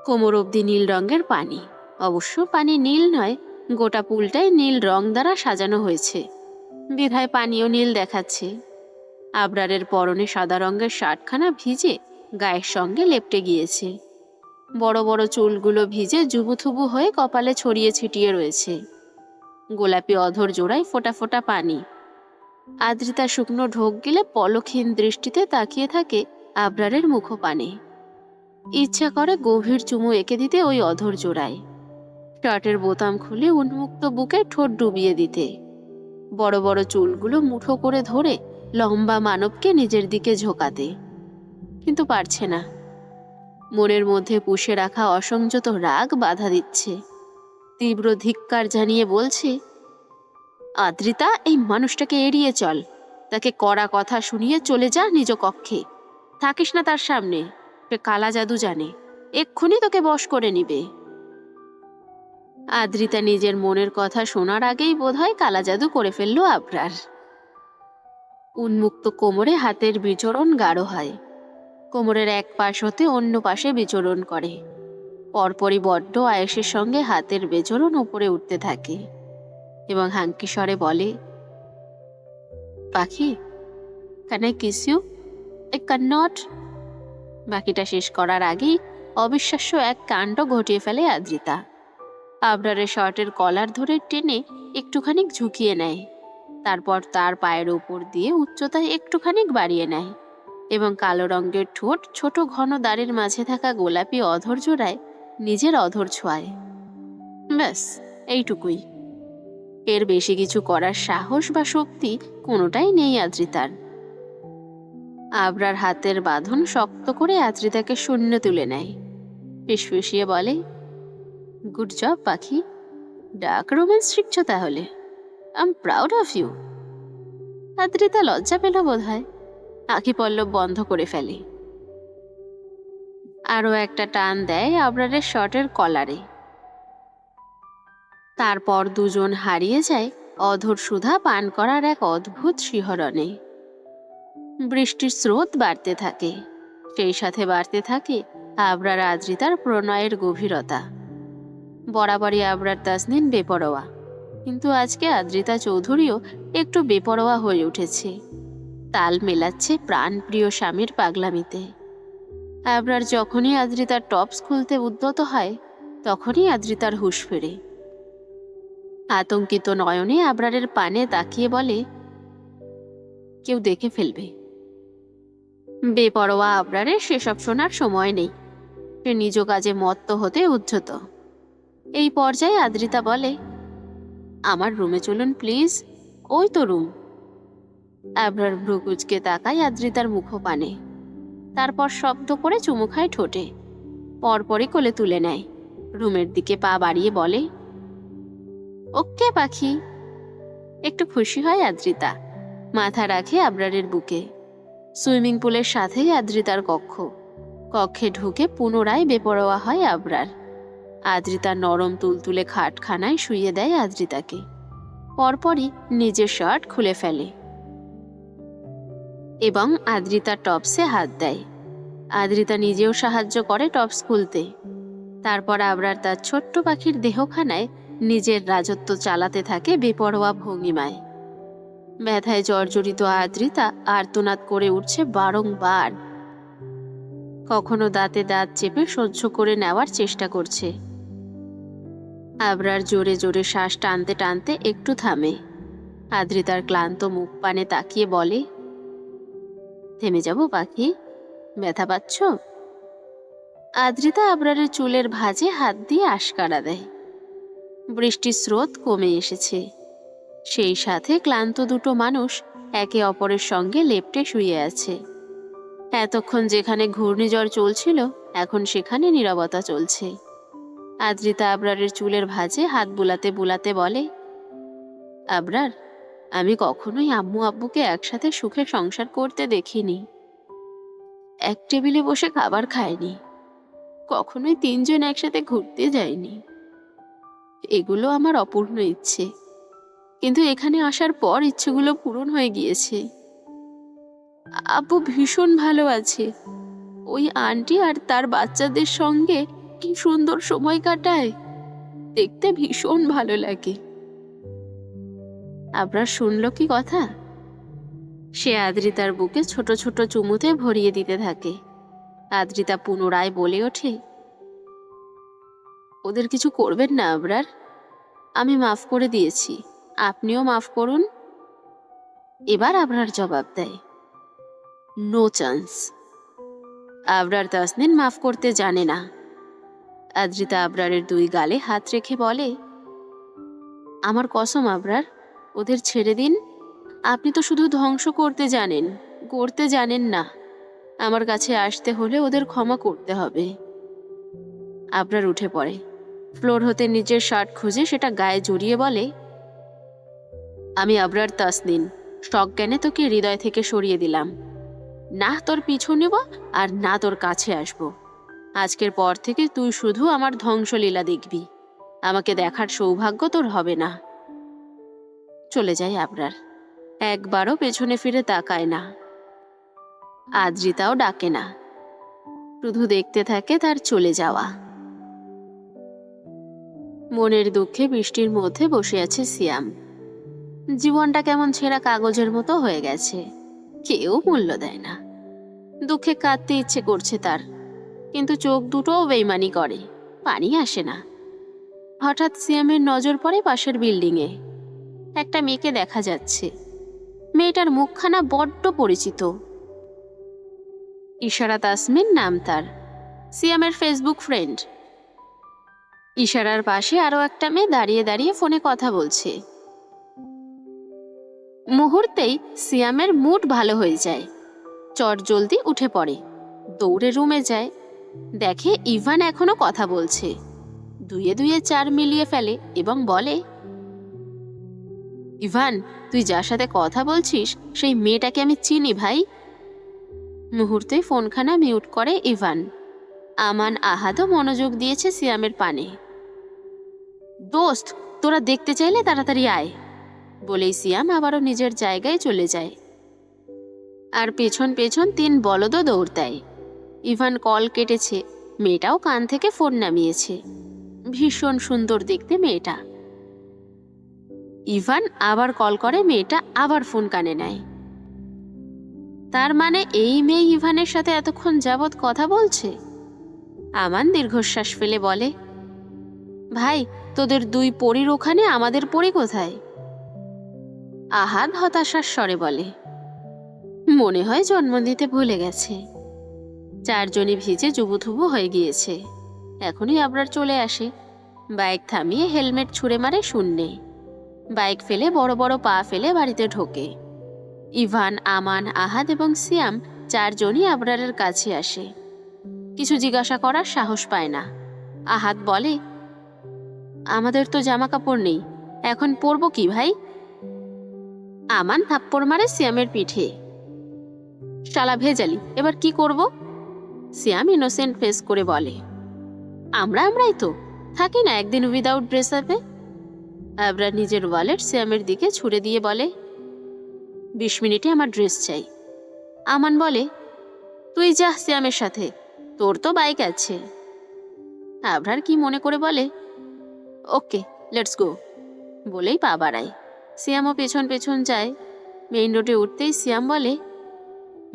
কোমর অবধি নীল রঙের পানি। অবশ্য পানি নীল নয়, গোটা পুলটাই নীল রং দ্বারা সাজানো হয়েছে, বিধায় পানিও নীল দেখাচ্ছে। আবরারের পরনে সাদা রঙের শার্টখানা ভিজে গায়ের সঙ্গে লেপটে গিয়েছে। বড় বড় চুলগুলো ভিজে জুবুথুবু হয়ে কপালে ছড়িয়ে ছিটিয়ে রয়েছে। গোলাপি অধর জোড়ায় ফোঁটা ফোঁটা পানি। আদ্রিতা শুকনো ঢোক গিলে পলকহীন দৃষ্টিতে তাকিয়ে থাকে আবরারের মুখপানে। ইচ্ছা করে গভীর চুমু এঁকে দিতে ওই অধর জোড়ায়, শার্টের বোতাম খুলে উন্মুক্ত বুকে ঠোঁট ডুবিয়ে দিতে, বড় বড় চুলগুলো মুঠো করে ধরে লম্বা মানবকে নিজের দিকে ঝোঁকাতে। কিন্তু পারছে না। মনের মধ্যে পুষে রাখা অসংযত রাগ বাধা দিচ্ছে। তীব্র ধিক্কার জানিয়ে বলছে, আদ্রিতা, এই মানুষটাকে এড়িয়ে চল। তাকে কড়া কথা শুনিয়ে চলে যা নিজ কক্ষে। থাকিস না তার সামনে, সে কালা জাদু জানে, এক্ষুনি তোকে বশ করে নিবে। আদ্রিতা নিজের মনের কথা শোনার আগেই বোধহয় কালা জাদু করে ফেলল আবরার। উন্মুক্ত কোমরে হাতের বিচরণ গাঢ় হয়, কোমরের এক পাশ হতে অন্য পাশে বিচরণ করে। পরপরই বড্ড আয়েসের সঙ্গে হাতের বেজরন উপরে উঠতে থাকে এবং হাঙ্কি স্বরে বলে, পাখি, can I kiss you? I can not. বাকিটা শেষ করার আগেই অবিশ্বাস্য এক কাণ্ড ঘটিয়ে ফেলে আদ্রিতা। আবরারের শার্টের কলার ধরে টেনে একটুখানি ঝুঁকিয়ে নেয়, তারপর তার পায়ের উপর দিয়ে উচ্চতায় একটুখানি বাড়িয়ে নেয় এবং কালো রঙের ঠোঁট ছোট ঘন দাড়ির মাঝে থাকা গোলাপি অধর জোড়ায় নিজের অধর ছোঁয়ায়। ব্যাস, এইটুকুই। এর বেশি কিছু করার সাহস বা শক্তি কোনোটাই নেই আদ্রিতার। আবরার হাতের বাঁধন শক্ত করে আদ্রিতাকে শূন্য তুলে নেয়, ফিসফিসিয়ে বলে, গুড জব পাখি, ডার্ক রোম্যান্স শিখছ তাহলে। I am proud of you. আদ্রিতা লজ্জা পেল বোধ হয়, আঁখি পল্লব বন্ধ করে ফেলে। আরও একটা টান দেয় আবরারের শার্টের কলারে। তারপর দুজন হারিয়ে যায় অধর সুধা পান করার এক অদ্ভুত শিহরণে। বৃষ্টির স্রোত বাড়তে থাকে, সেই সাথে বাড়তে থাকে আবরার আদ্রিতার প্রণয়ের গভীরতা। বরাবরই আবরার তাসনিন বেপরোয়া, কিন্তু আজকে আদ্রিতা চৌধুরীও একটু বেপরোয়া হয়ে উঠেছে। তাল মেলাচ্ছে প্রাণপ্রিয় স্বামীর পাগলামিতে। আবরার যখনই আদ্রিতার টপস খুলতে উদ্যত হয়, তখনই আদ্রিতার হুঁশ ফেরে। আতঙ্কিত নয়নে আবরারের পানে তাকিয়ে বলে, কেউ দেখে ফেলবে। বেপরোয়া আবরারের সেসব শোনার সময় নেই, সে নিজ কাজে মত্ত হতে উদ্ধত। এই পর্যায়ে আদ্রিতা বলে, আমার রুমে চলুন প্লিজ, ওই তো রুম। আবরার ভ্রু কুঁচকে তাকায় আদ্রিতার মুখপানে, তারপর শব্দ করে চুমু খায় ঠোঁটে, পরপরই কোলে তুলে নেয়। রুমের দিকে পা বাড়িয়ে বলে, ওকে পাখি। একটু খুশি হয় আদ্রিতা, মাথা রাখে আবরারের বুকে। সুইমিং পুলের সাথেই আদ্রিতার কক্ষ। কক্ষে ঢুকে পুনরায় বেপরোয়া হয় আবরার। আদ্রিতা নরম তুলতুলে খাটখানায় শুইয়ে দেয় আদ্রিতাকে, পরপরই নিজের শার্ট খুলে ফেলে এবং আদ্রিতার টপসে হাত দেয়। আদ্রিতা নিজেও সাহায্য করে টপস খুলতে। তারপর আবরার তার ছোট্ট পাখির দেহখানায় নিজের রাজত্ব চালাতে থাকে বেপরোয়া ভঙ্গিমায়। ব্যথায় জর্জরিত আদ্রিতা আর্তনাদ করে উঠছে বারংবার। কখনো দাঁতে দাঁত চেপে সহ্য করে নেওয়ার চেষ্টা করছে। আবরার জোরে জোরে শ্বাস টানতে টানতে একটু থামে। আদ্রিতার ক্লান্ত মুখ পানে তাকিয়ে বলে, থেমে যাব পাখি? ব্যথা পাচ্ছ? আদ্রিতা আবরারের চুলের ভাঁজে হাত দিয়ে আশকারা দেয়। বৃষ্টির স্রোত কমে এসেছে, সেই সাথে ক্লান্ত দুটো মানুষ একে অপরের সঙ্গে লেপ্টে শুয়ে আছে। এতক্ষণ যেখানে ঘূর্ণিঝড় চলছিল, এখন সেখানে নীরবতা চলছে। আদ্রিতা আবরারের চুলের ভাঁজে হাত বুলাতে বুলাতে বলে, আবরার, আমি কখনোই আম্মু আব্বুকে একসাথে সুখে সংসার করতে দেখিনি। এক টেবিলে বসে খাবার খায়নি, কখনোই তিনজন একসাথে ঘুরতে যায়নি। এগুলো আমার অপূর্ণ ইচ্ছে, কিন্তু এখানে আসার পর ইচ্ছেগুলো পূরণ হয়ে গিয়েছে। আব্বু ভীষণ ভালো আছে, ওই আন্টি আর তার বাচ্চাদের সঙ্গে কি সুন্দর সময় কাটায়, দেখতে ভীষণ ভালো লাগে। আবরার শুনল কি কথা? সে আদ্রিতার বুকে ছোট ছোট চুমুতে ভরিয়ে দিতে থাকে। আদ্রিতা পুনরায় বলে ওঠে, ওদের কিছু করবেন না আবরার, আমি মাফ করে দিয়েছি, আপনিও মাফ করুন। এবার আবরার জবাব দেয়, নো চান্স। আবরার তাসনিন মাফ করতে জানে না। আদ্রিতা আবরারের দুই গালে হাত রেখে বলে, আমার কসম আবরার, ওদের ছেড়ে দিন। আপনি তো শুধু ধ্বংস করতে জানেন, করতে জানেন না। আমার কাছে আসতে হলে ওদের ক্ষমা করতে হবে। আবরার উঠে পড়ে, ফ্লোর হতে নিজের শার্ট খুঁজে সেটা গায়ে জড়িয়ে বলে, আমি আবরার তাসনিন সজ্ঞানে তোকে হৃদয় থেকে সরিয়ে দিলাম। না তোর পিছু নেব আর না তোর কাছে আসব। আজকের পর থেকে তুই শুধু আমার ধ্বংসলীলা দেখবি, আমাকে দেখার সৌভাগ্য তোর হবে না। চলে যায় আবরার, একবারও পেছনে ফিরে তাকায় না। আদ্রিতাও ডাকে না, শুধু দেখতে থাকে তার চলে যাওয়া। মনের দুঃখে বৃষ্টির মধ্যে বসে আছে সিয়াম। জীবনটা কেমন ছেঁড়া কাগজের মতো হয়ে গেছে, কেউ মূল্য দেয় না। দুঃখে কাঁদতে ইচ্ছে করছে তার, কিন্তু চোখ দুটোও বেইমানি করে, পানি আসে না। হঠাৎ সিয়ামের নজর পড়ে পাশের বিল্ডিংয়ে। একটা মেয়েকে দেখা যাচ্ছে। মেয়েটার মুখখানা বড্ড পরিচিত। ইশারা তাসমিন নাম তার, সিয়ামের ফেসবুক ফ্রেন্ড। ইশারার পাশে আরো একটা মেয়ে দাঁড়িয়ে দাঁড়িয়ে ফোনে কথা বলছে। মুহূর্তেই সিয়ামের মুড ভালো হয়ে যায়। চট জলদি উঠে পড়ে, দৌড়ে রুমে যায়। দেখে ইভান এখনো কথা বলছে। দুয়ে দুয়ে চার মিলিয়ে ফেলে এবং বলে, ইভান, তুই যার সাথে কথা বলছিস সেই মেয়েটাকে আমি চিনি ভাই। মুহূর্তে ফোনখানা মিউট করে ইভান। আমান আহাদও মনোযোগ দিয়েছে সিয়ামের পানে। দোস্ত, তোরা দেখতে চাইলে তাড়াতাড়ি আয়, বলেই সিয়াম আবারও নিজের জায়গায় চলে যায়। আর পেছন পেছন 3 বলদও দৌড় দেয়। ইভান কল কেটেছে, মেয়েটাও কান থেকে ফোন নামিয়েছে। ভীষণ সুন্দর দেখতে মেয়েটা। ইভান আবার কল করে, মেয়েটা আবার ফোন কানে নেয়। তার মানে এই মেয়ে ইভানের সাথে এতক্ষণ যাবৎ কথা বলছে। আমান দীর্ঘশ্বাস ফেলে বলে, ভাই, তোদের 2 পরীর ওখানে আমাদের পরী কোথায়? আহাদ হতাশার স্বরে বলে, মনে হয় জন্ম দিতে ভুলে গেছে। 4 জনই ভিজে জুবুথুবু হয়ে গিয়েছে। এখনই আবরার চলে আসে। বাইক থামিয়ে হেলমেট ছুঁড়ে মারে শূন্যে। বাইক ফেলে বড় বড় পা ফেলে বাড়িতে ঢোকে। ইভান, আমান, আহাদ এবং সিয়াম 4 জনই আবরারের কাছে আসে। কিছু জিজ্ঞাসা করার সাহস পায় না। আহাদ বলে, আমাদের তো জামা কাপড় নেই, এখন পরবো কি ভাই? আমান থাপ্পড় মারে সিয়ামের পিঠে। শালা ভেজালি, এবার কি করব? সিয়াম ইনোসেন্ট ফেস করে বলে, আমরাই তো থাকি না একদিন উইদাউট ড্রেস আপে। আবরার নিজের ওয়ালেট সিয়ামের দিকে ছুড়ে দিয়ে বলে, 20 মিনিটে আমার ড্রেস চাই। আমান বলে, তুই যা সিয়ামের সাথে, তোর তো বাইক আছে। আবরার কি মনে করে বলে, ওকে, লেটস গো, বলেই পা বাড়ায়। সিয়ামও পেছন পেছন যায়। মেইন রোডে উঠতেই সিয়াম বলে,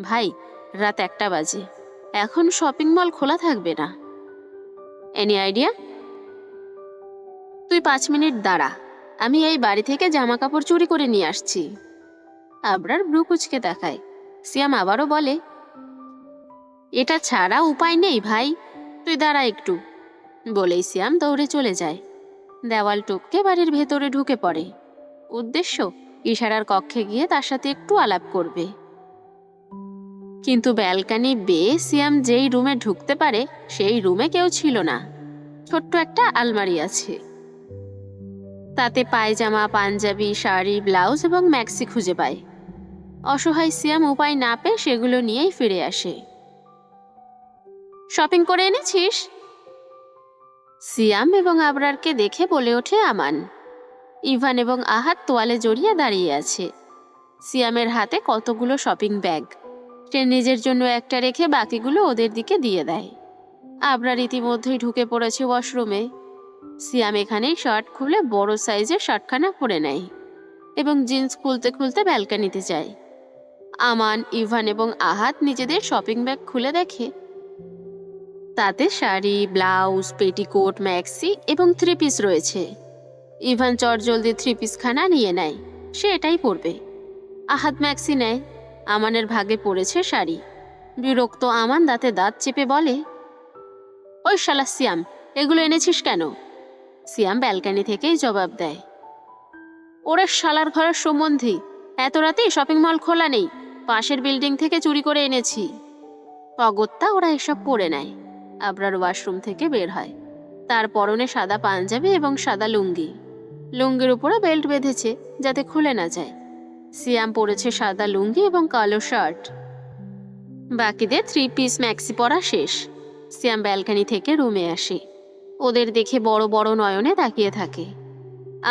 ভাই, রাত 1টা বাজে, এখন শপিং মল খোলা থাকবে না। Any idea? তুই 5 মিনিট দাঁড়া, আমি এই বাড়ি থেকে জামা কাপড় চুরি করে নিয়ে আসছি। আবরার ভ্রু কুচকে দেখায়। সিয়াম আবারও বলে, এটা ছাড়া উপায় নেই ভাই, তুই দাঁড়া একটু, বলেই সিয়াম দৌড়ে চলে যায়। দেওয়াল টপকে বাড়ির ভেতরে ঢুকে পড়ে। উদ্দেশ্য, ইশারার কক্ষে গিয়ে তার সাথে একটু আলাপ করবে। কিন্তু ব্যালকানি বেয়ে সিয়াম যেই রুমে ঢুকতে পারে সেই রুমে কেউ ছিল না। ছোট্ট একটা আলমারি আছে, তাতে পায়জামা, পাঞ্জাবি, শাড়ি, ব্লাউজ এবং ম্যাক্সি খুঁজে পায়। অসহায় সিয়াম উপায় না পেয়ে সেগুলো নিয়েই ফিরে আসে। শপিং করে এনেছিস? সিয়াম এবং আবরারকে দেখে বলে ওঠে আমান। ইভান এবং আহাদ তোয়ালে জড়িয়ে দাঁড়িয়ে আছে। সিয়ামের হাতে কতগুলো শপিং ব্যাগ। সে নিজের জন্য একটা রেখে বাকিগুলো ওদের দিকে দিয়ে দেয়। আবরার ইতিমধ্যেই ঢুকে পড়েছে ওয়াশরুমে। সিয়াম এখানেই শার্ট খুলে বড় সাইজের শার্টখানা পরে নেয় এবং জিন্স খুলতে খুলতে ব্যালকানিতে যায়। আমান, ইভান এবং আহাদ নিজেদের শপিং ব্যাগ খুলে দেখে তাতে শাড়ি, ব্লাউজ, পেটিকোট, ম্যাক্সি এবং 3 পিস রয়েছে। ইভান চটজলদি 3 পিসখানা নিয়ে নেয়, সে এটাই পরবে। আহাদ ম্যাক্সি নেয়। আমানের ভাগে পড়েছে শাড়ি। বিরক্ত আমান দাঁতে দাঁত চেপে বলে, ওই শালা সিয়াম, এগুলো এনেছিস কেন? সিয়াম ব্যালকানি থেকেই জবাব দেয়, ওরে শালার ঘরের সম্বন্ধী, এত রাতে শপিং মল খোলা নেই, পাশের বিল্ডিং থেকে চুরি করে এনেছি। অগত্যা ওরা এসব পরে নেয়। আবরার ওয়াশরুম থেকে বের হয়। তার পরনে সাদা পাঞ্জাবি এবং সাদা লুঙ্গি। লুঙ্গির উপরে বেল্ট বেঁধেছে যাতে খুলে না যায়। সিয়াম পরেছে সাদা লুঙ্গি এবং কালো শার্ট। বাকিদের 3 পিস ম্যাক্সি পরা শেষ। সিয়াম ব্যালকানি থেকে রুমে আসে। ওদের দেখে বড় বড় নয়নে তাকিয়ে থাকে।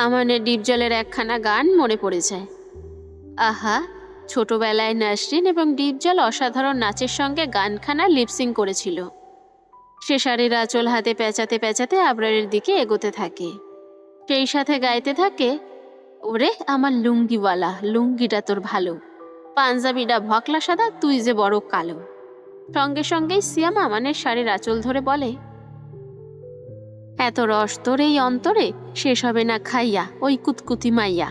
আমানের ডিপজলের একখানা গান মনে পড়ে যায়। আহা, ছোটবেলায় নাসরিন এবং ডিপজল অসাধারণ নাচের সঙ্গে গানখানা লিপসিং করেছিল। সে শাড়ির আঁচল হাতে পেঁচাতে পেঁচাতে আবরারের দিকে এগোতে থাকে। সেই সাথে গাইতে থাকে, ওরে আমার লুঙ্গিওয়ালা, লুঙ্গিটা তোর ভালো, পাঞ্জাবিটা ভকলা সাদা, তুই যে বড় কালো। সঙ্গে সঙ্গেই সিয়াম আমানের শাড়ির আঁচল ধরে বলে, এত রস তোর এই অন্তরে, শেষ হবে না খাইয়া ওই কুতকুতি মাইয়া।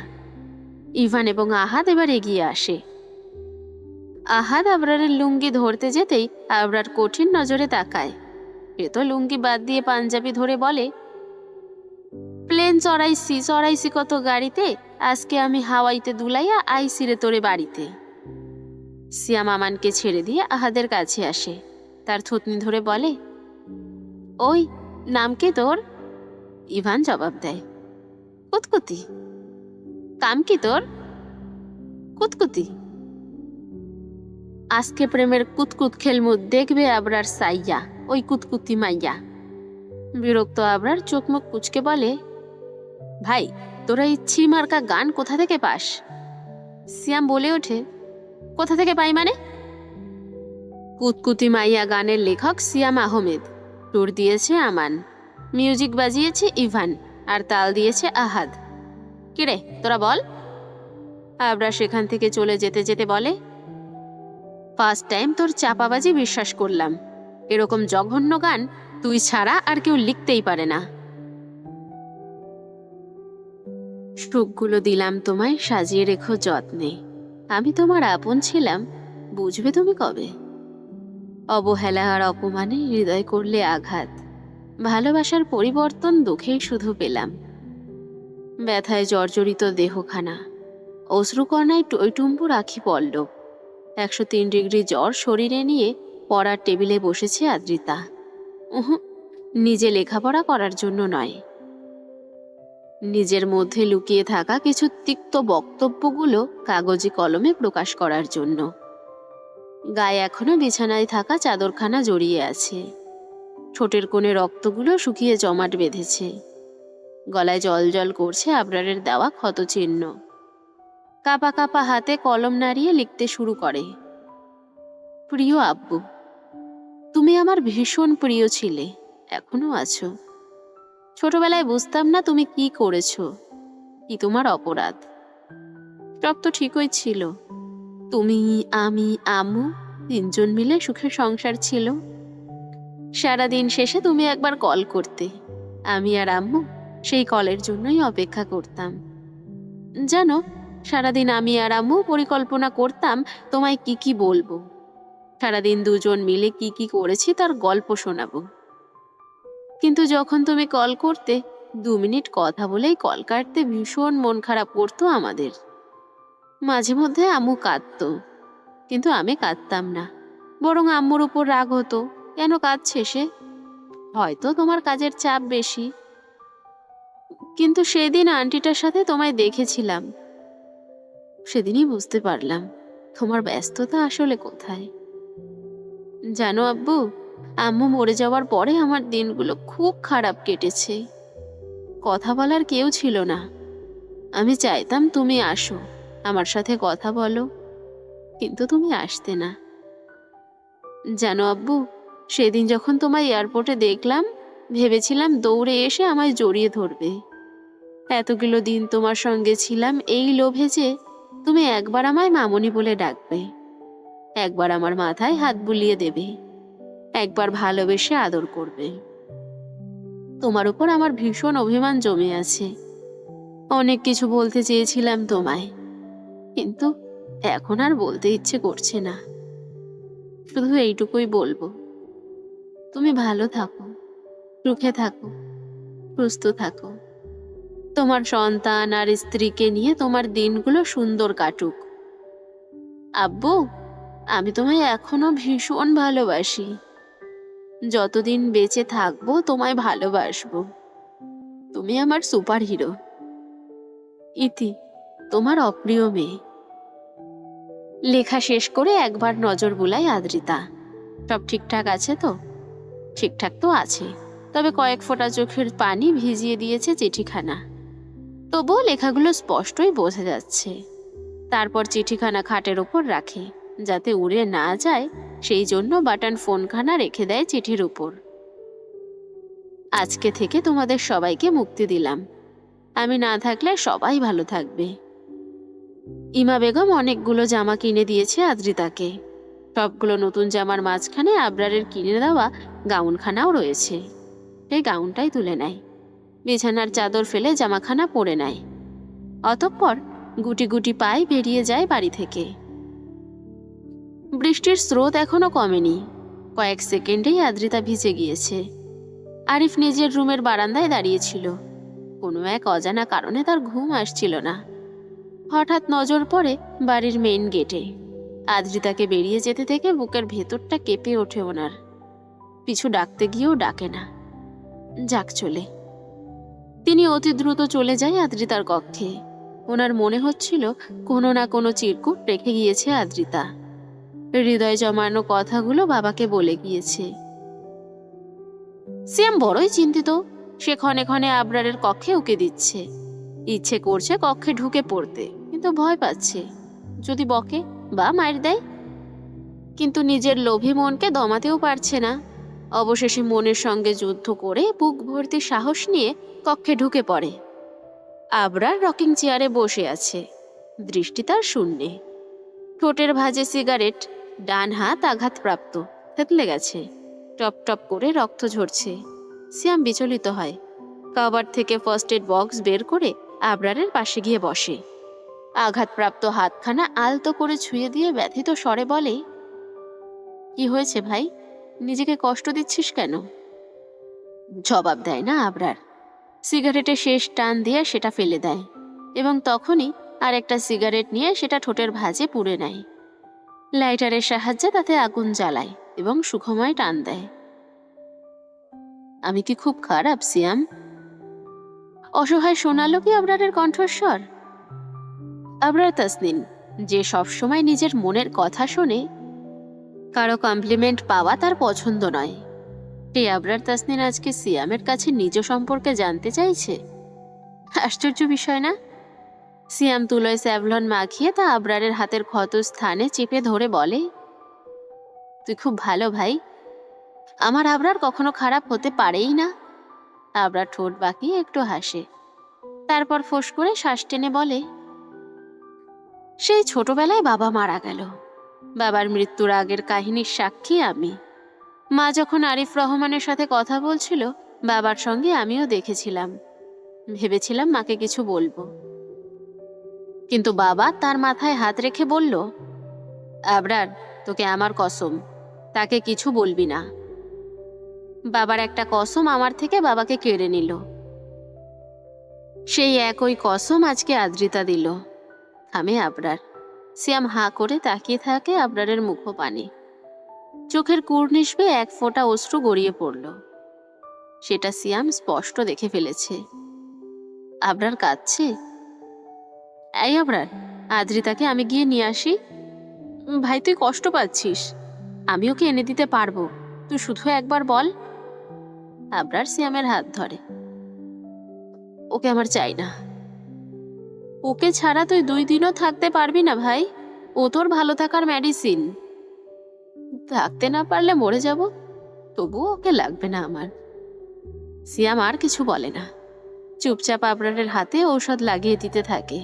ইভান এবং আহাদ এবার এগিয়ে আসে। আহাদ আবরারের লুঙ্গি ধরতে যেতেই আবরার কঠিন নজরে তাকায়। সে তো লুঙ্গি বাদ দিয়ে পাঞ্জাবি ধরে বলে, প্লেন চড়াইছি কত গাড়িতে, আজকে আমি হাওয়াইতে দুলাইয়া আইসি রে তোরে বাড়িতে। সিয়াম আমানকে ছেড়ে দিয়ে আহাদের কাছে আসে। তার থুতনি ধরে বলে, ওই নাম কি তোর? ইভান জবাব দেয়, কুতকুতি। কাম কি তোর? কুতকুতি। আজকে প্রেমের কুতকুত খেলমু, দেখবে আবরার সাইয়া ওই কুতকুতি মাইয়া। বিরক্ত আবরার চোখ মুখ কুচকে বলে, ভাই তোরা এই ছি মার্কা গান কোথা থেকে পাস? সিয়াম বলে ওঠে, কোথা থেকে পাই মানে? কুতকুতি মাইয়া গানের লেখক সিয়াম আহমেদ, সুর দিয়েছে আমান, মিউজিক বাজিয়েছে ইভান, আর তাল দিয়েছে আহাদ। কিরে তোরা বল। আবরার সেখান থেকে চলে যেতে যেতে বলে, ফার্স্ট টাইম তোর চাপাবাজি বিশ্বাস করলাম। এরকম জঘন্য গান তুই ছাড়া আর কেউ লিখতেই পারে না। সুখগুলো দিলাম তোমায়, সাজিয়ে রেখো যত্নে। আমি তোমার আপন ছিলাম, বুঝবে তুমি কবে? অবহেলা আর অপমানে হৃদয় করলে আঘাত, ভালোবাসার পরিবর্তন দুঃখেই শুধু পেলাম। ব্যথায় জর্জরিত দেহখানা, অশ্রুকণায় টইটুম্বু রাখি পল্লব। 103 ডিগ্রি জ্বর শরীরে নিয়ে পড়ার টেবিলে বসেছে আদ্রিতা। নিজে লেখাপড়া করার জন্য নয়, নিজের মধ্যে লুকিয়ে থাকা কিছু তিক্ত বক্তব্যগুলো কাগজে কলমে প্রকাশ করার জন্য। গায়ে এখনো বিছানায় থাকা চাদরখানা জড়িয়ে আছে, ঠোঁটের কোণে রক্তগুলো শুকিয়ে জমাট বেঁধেছে। গলায় জল জল করছে আবরারের দেওয়া ক্ষতচিহ্ন। কাপা কাপা হাতে কলম নাড়িয়ে লিখতে শুরু করে, প্রিয় আব্বু, তুমি আমার ভীষণ প্রিয় ছিলে, এখনো আছো। ছোটবেলায় বুঝতাম না তুমি কি করেছো, কি তোমার অপরাধ। সব তো ঠিকই ছিল, তুমি, আমি, আম্মু তিনজন মিলে সুখে সংসার ছিল। সারাদিন শেষে তুমি একবার কল করতে, আমি আর আম্মু সেই কলের জন্যই অপেক্ষা করতাম। জানো, সারাদিন আমি আর আম্মু পরিকল্পনা করতাম তোমায় কি কি বলবো, সারাদিন দুজন মিলে কি কি করেছি তার গল্প শোনাবো। কিন্তু যখন তুমি কল করতে, 2 মিনিট কথা বলেই কল কাটতে ভীষণ মন খারাপ করতো আমাদের। মাঝে মধ্যে আম্মু কাঁদতো, কিন্তু আমি কাঁদতাম না, বরং আম্মুর উপর রাগ হতো, কেন কাঁদছে সে, হয়তো তোমার কাজের চাপ বেশি। কিন্তু সেদিন আন্টিটার সাথে তোমায় দেখেছিলাম, সেদিনই বুঝতে পারলাম তোমার ব্যস্ততা আসলে কোথায়। জানো আব্বু, আম্মু মরে যাওয়ার পরে আমার দিনগুলো খুব খারাপ কেটেছে। কথা বলার কেউ ছিল না। আমি চাইতাম তুমি আসো, আমার সাথে কথা বলো, কিন্তু তুমি আসতে না। জানো আব্বু, সেদিন যখন তোমায় এয়ারপোর্টে দেখলাম, ভেবেছিলাম দৌড়ে এসে আমায় জড়িয়ে ধরবে। এতগুলো দিন তোমার সঙ্গে ছিলাম এই লোভে যে তুমি একবার আমায় মামনি বলে ডাকবে, একবার আমার মাথায় হাত বুলিয়ে দেবে, একবার ভালোবেসে আদর করবে। তোমার উপর আমার ভীষণ অভিমান জমে আছে। অনেক কিছু বলতে চেয়েছিলাম তোমায়, কিন্তু এখন আর বলতে ইচ্ছে করছে না। শুধু এইটুকুই বলবো, তুমি ভালো থাকো, সুখে থাকো, সুস্থ থাকো। তোমার সন্তান আর স্ত্রীকে নিয়ে তোমার দিনগুলো সুন্দর কাটুক। আব্বু, আমি তোমায় এখনো ভীষণ ভালোবাসি। যতদিন বেঁচে থাকবো তোমায় ভালোবাসবো। তুমি আমার সুপার হিরো। ইতি, তোমার অপ্রিয় মেয়ে। লেখা শেষ করে একবার নজর বুলায় আদ্রিতা। সব ঠিকঠাক আছে তো? ঠিকঠাক তো আছে, তবে কয়েক ফোঁটা চোখের পানি ভিজিয়ে দিয়েছে চিঠিখানা। তবুও লেখাগুলো স্পষ্টই বোঝা যাচ্ছে। তারপর চিঠিখানা খাটের ওপর রাখে, যাতে উড়ে না যায় সেই জন্য বাটন ফোনখানা রেখে দেয় চিঠির উপর। আজকে থেকে তোমাদের সবাইকে মুক্তি দিলাম। আমি না থাকলে সবাই ভালো থাকবে। ইমা বেগম অনেকগুলো জামা কিনে দিয়েছে আদ্রিতাকে। সবগুলো নতুন জামার মাঝখানে আবরারের কিনে দেওয়া গাউনখানাও রয়েছে। সেই গাউনটাই তুলে নেয়, বিছানার চাদর ফেলে জামাখানা পরে নেয়। অতঃপর গুটি গুটি পায়ে বেরিয়ে যায় বাড়ি থেকে। বৃষ্টির স্রোত এখনো কমেনি। কয়েক সেকেন্ডেই আদ্রিতা ভিজে গিয়েছে। আরিফ নিজের রুমের বারান্দায় দাঁড়িয়েছিল। কোনো এক অজানা কারণে তার ঘুম আসছিল না। হঠাৎ নজর পড়ে বাড়ির মেইন গেটে। আদ্রিতাকে বেরিয়ে যেতে থেকে বুকের ভেতরটা কেঁপে ওঠে ওনার। পিছু ডাকতে গিয়েও ডাকে না, যাক চলে। তিনি অতি দ্রুত চলে যায় আদ্রিতার কক্ষে। ওনার মনে হচ্ছিল কোনো না কোনো চিরকুট রেখে গিয়েছে আদ্রিতা। হৃদয় জমানো কথাগুলো বাবাকে বলে গিয়েছে। সিয়াম বড়ই চিন্তিত। সে ক্ষণে ক্ষণে আবরারের কক্ষে উকি দিচ্ছে। ইচ্ছে করছে কক্ষে ঢুকে পড়তে, কিন্তু ভয় পাচ্ছে যদি বকে বা মার দেয়। কিন্তু নিজের লোভী মনকে দমাতেও পারছে না। অবশেষে মনের সঙ্গে যুদ্ধ করে বুক ভর্তি সাহস নিয়ে কক্ষে ঢুকে পড়ে। আবরার রকিং চেয়ারে বসে আছে, দৃষ্টি তার শূন্যে। ঠোঁটের ভাঁজে সিগারেট, ডান হাত আঘাতপ্রাপ্ত, থেতলে গেছে। টপ টপ করে রক্ত ঝরছে। সিয়াম বিচলিত হয়। কাভার থেকে ফার্স্ট এড বক্স বের করে আবরারের পাশে গিয়ে বসে। আঘাতপ্রাপ্ত হাতখানা আলতো করে ছুঁয়ে দিয়ে ব্যথিত স্বরে বলে, কি হয়েছে ভাই? নিজেকে কষ্ট দিচ্ছিস কেন? জবাব দেয় না আবরার। সিগারেটে শেষ টান দিয়ে সেটা ফেলে দেয় এবং তখনই আরেকটা সিগারেট নিয়ে সেটা ঠোঁটের ভাঁজে পুড়ে নেয়। লাইটারের সাহায্যে তাতে আগুন জ্বালায় এবং সুখময় টান দেয়। আমি কি খুব খারাপ সিয়াম? অসহায় শোনালো কি আবরারের কণ্ঠস্বর। আবরার তাসনিন, যে সবসময় নিজের মনের কথা শোনে, কারো কমপ্লিমেন্ট পাওয়া তার পছন্দ নয়। সেই আবরার তাসনিন আজকে সিয়ামের কাছে নিজ সম্পর্কে জানতে চাইছে। আশ্চর্য বিষয় না? সিয়াম তুলোয় স্যাভলন মাখিয়ে তা আবরারের হাতের ক্ষত স্থানে চেপে ধরে বলে, তুই খুব ভালো ভাই। আমার আবরার কখনো খারাপ হতে পারেই না। আবরার ঠোঁট বাঁকিয়ে একটু হাসে, তারপর ফোঁস করে শ্বাস টেনে বলে, সেই ছোটবেলায় বাবা মারা গেল। বাবার মৃত্যুর আগের কাহিনীর সাক্ষী আমি। মা যখন আরিফ রহমানের সাথে কথা বলছিল, বাবার সঙ্গে আমিও দেখেছিলাম। ভেবেছিলাম মাকে কিছু বলবো, কিন্তু বাবা তার মাথায় হাত রেখে বলল, আবরার, তোকে আমার কসম, তাকে কিছু বলবি না। বাবার একটা কসম আমার থেকে বাবাকে কেড়ে নিল। সেই একই কসম আজকে আদ্রিতা দিল। থামে আবরার। সিয়াম হাঁ করে তাকিয়ে থাকে আবরারের মুখপানে। চোখের কুর্নিশ বেয়ে এক ফোঁটা অশ্রু গড়িয়ে পড়ল। সেটা সিয়াম স্পষ্ট দেখে ফেলেছে। আবরার কাঁদছে। এই আবরার, আদ্রিতাকে আমি গিয়ে নিয়ে আসি। ভাই, তুই কষ্ট পাচ্ছিস, আমি ওকে এনে দিতে পারবো, তুই শুধু একবার বল। আবরার সিয়ামের হাত ধরে। ওকে আমার চাই না। ওকে ছাড়া তুই 2 দিনও থাকতে পারবি না ভাই। ও তোর ভালো থাকার মেডিসিন। থাকতে না পারলে মরে যাব, তবুও ওকে লাগবে না আমার। সিয়াম আর কিছু বলে না, চুপচাপ আবরারের হাতে ঔষধ লাগিয়ে দিতে থাকে।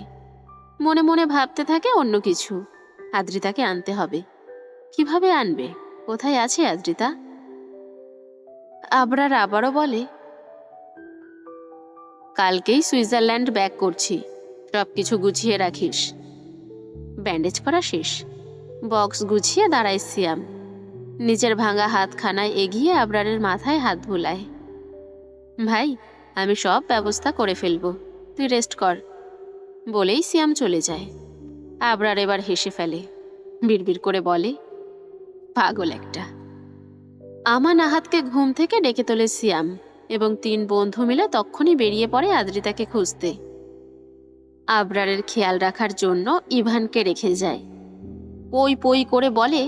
মনে মনে ভাবতে থাকে অন্য কিছু। আদ্রিতাকে আনতে হবে। কিভাবে আনবে? কোথায় আছে আদ্রিতা? আবরার আবারও বলে, কালকেই সুইজারল্যান্ড ব্যাক করছি, সব কিছু গুছিয়ে রাখিস। ব্যান্ডেজ করা শেষ। বক্স গুছিয়ে দাঁড়ায় সিয়াম। নিজের ভাঙা হাতখানায় এগিয়ে আবরারের মাথায় হাত বুলায়। ভাই, আমি সব ব্যবস্থা করে ফেলবো, তুই রেস্ট কর। বলেই সিয়াম চলে যায়। আবরার এবার হেসে ফেলে, বিড়বিড় করে বলে, পাগল একটা। আমান আহাতকে ঘুম থেকে ডেকে তোলে সিয়াম এবং 3 বন্ধু মিলে তক্ষুনি বেরিয়ে পড়ে আদ্রিতাকে খুঁজতে। আবরারের খেয়াল রাখার জন্য ইভানকে রেখে যায়। পই পই করে বলে,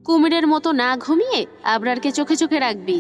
কুমিরের মতো না ঘুমিয়ে আবরারকে চোখে চোখে রাখবি।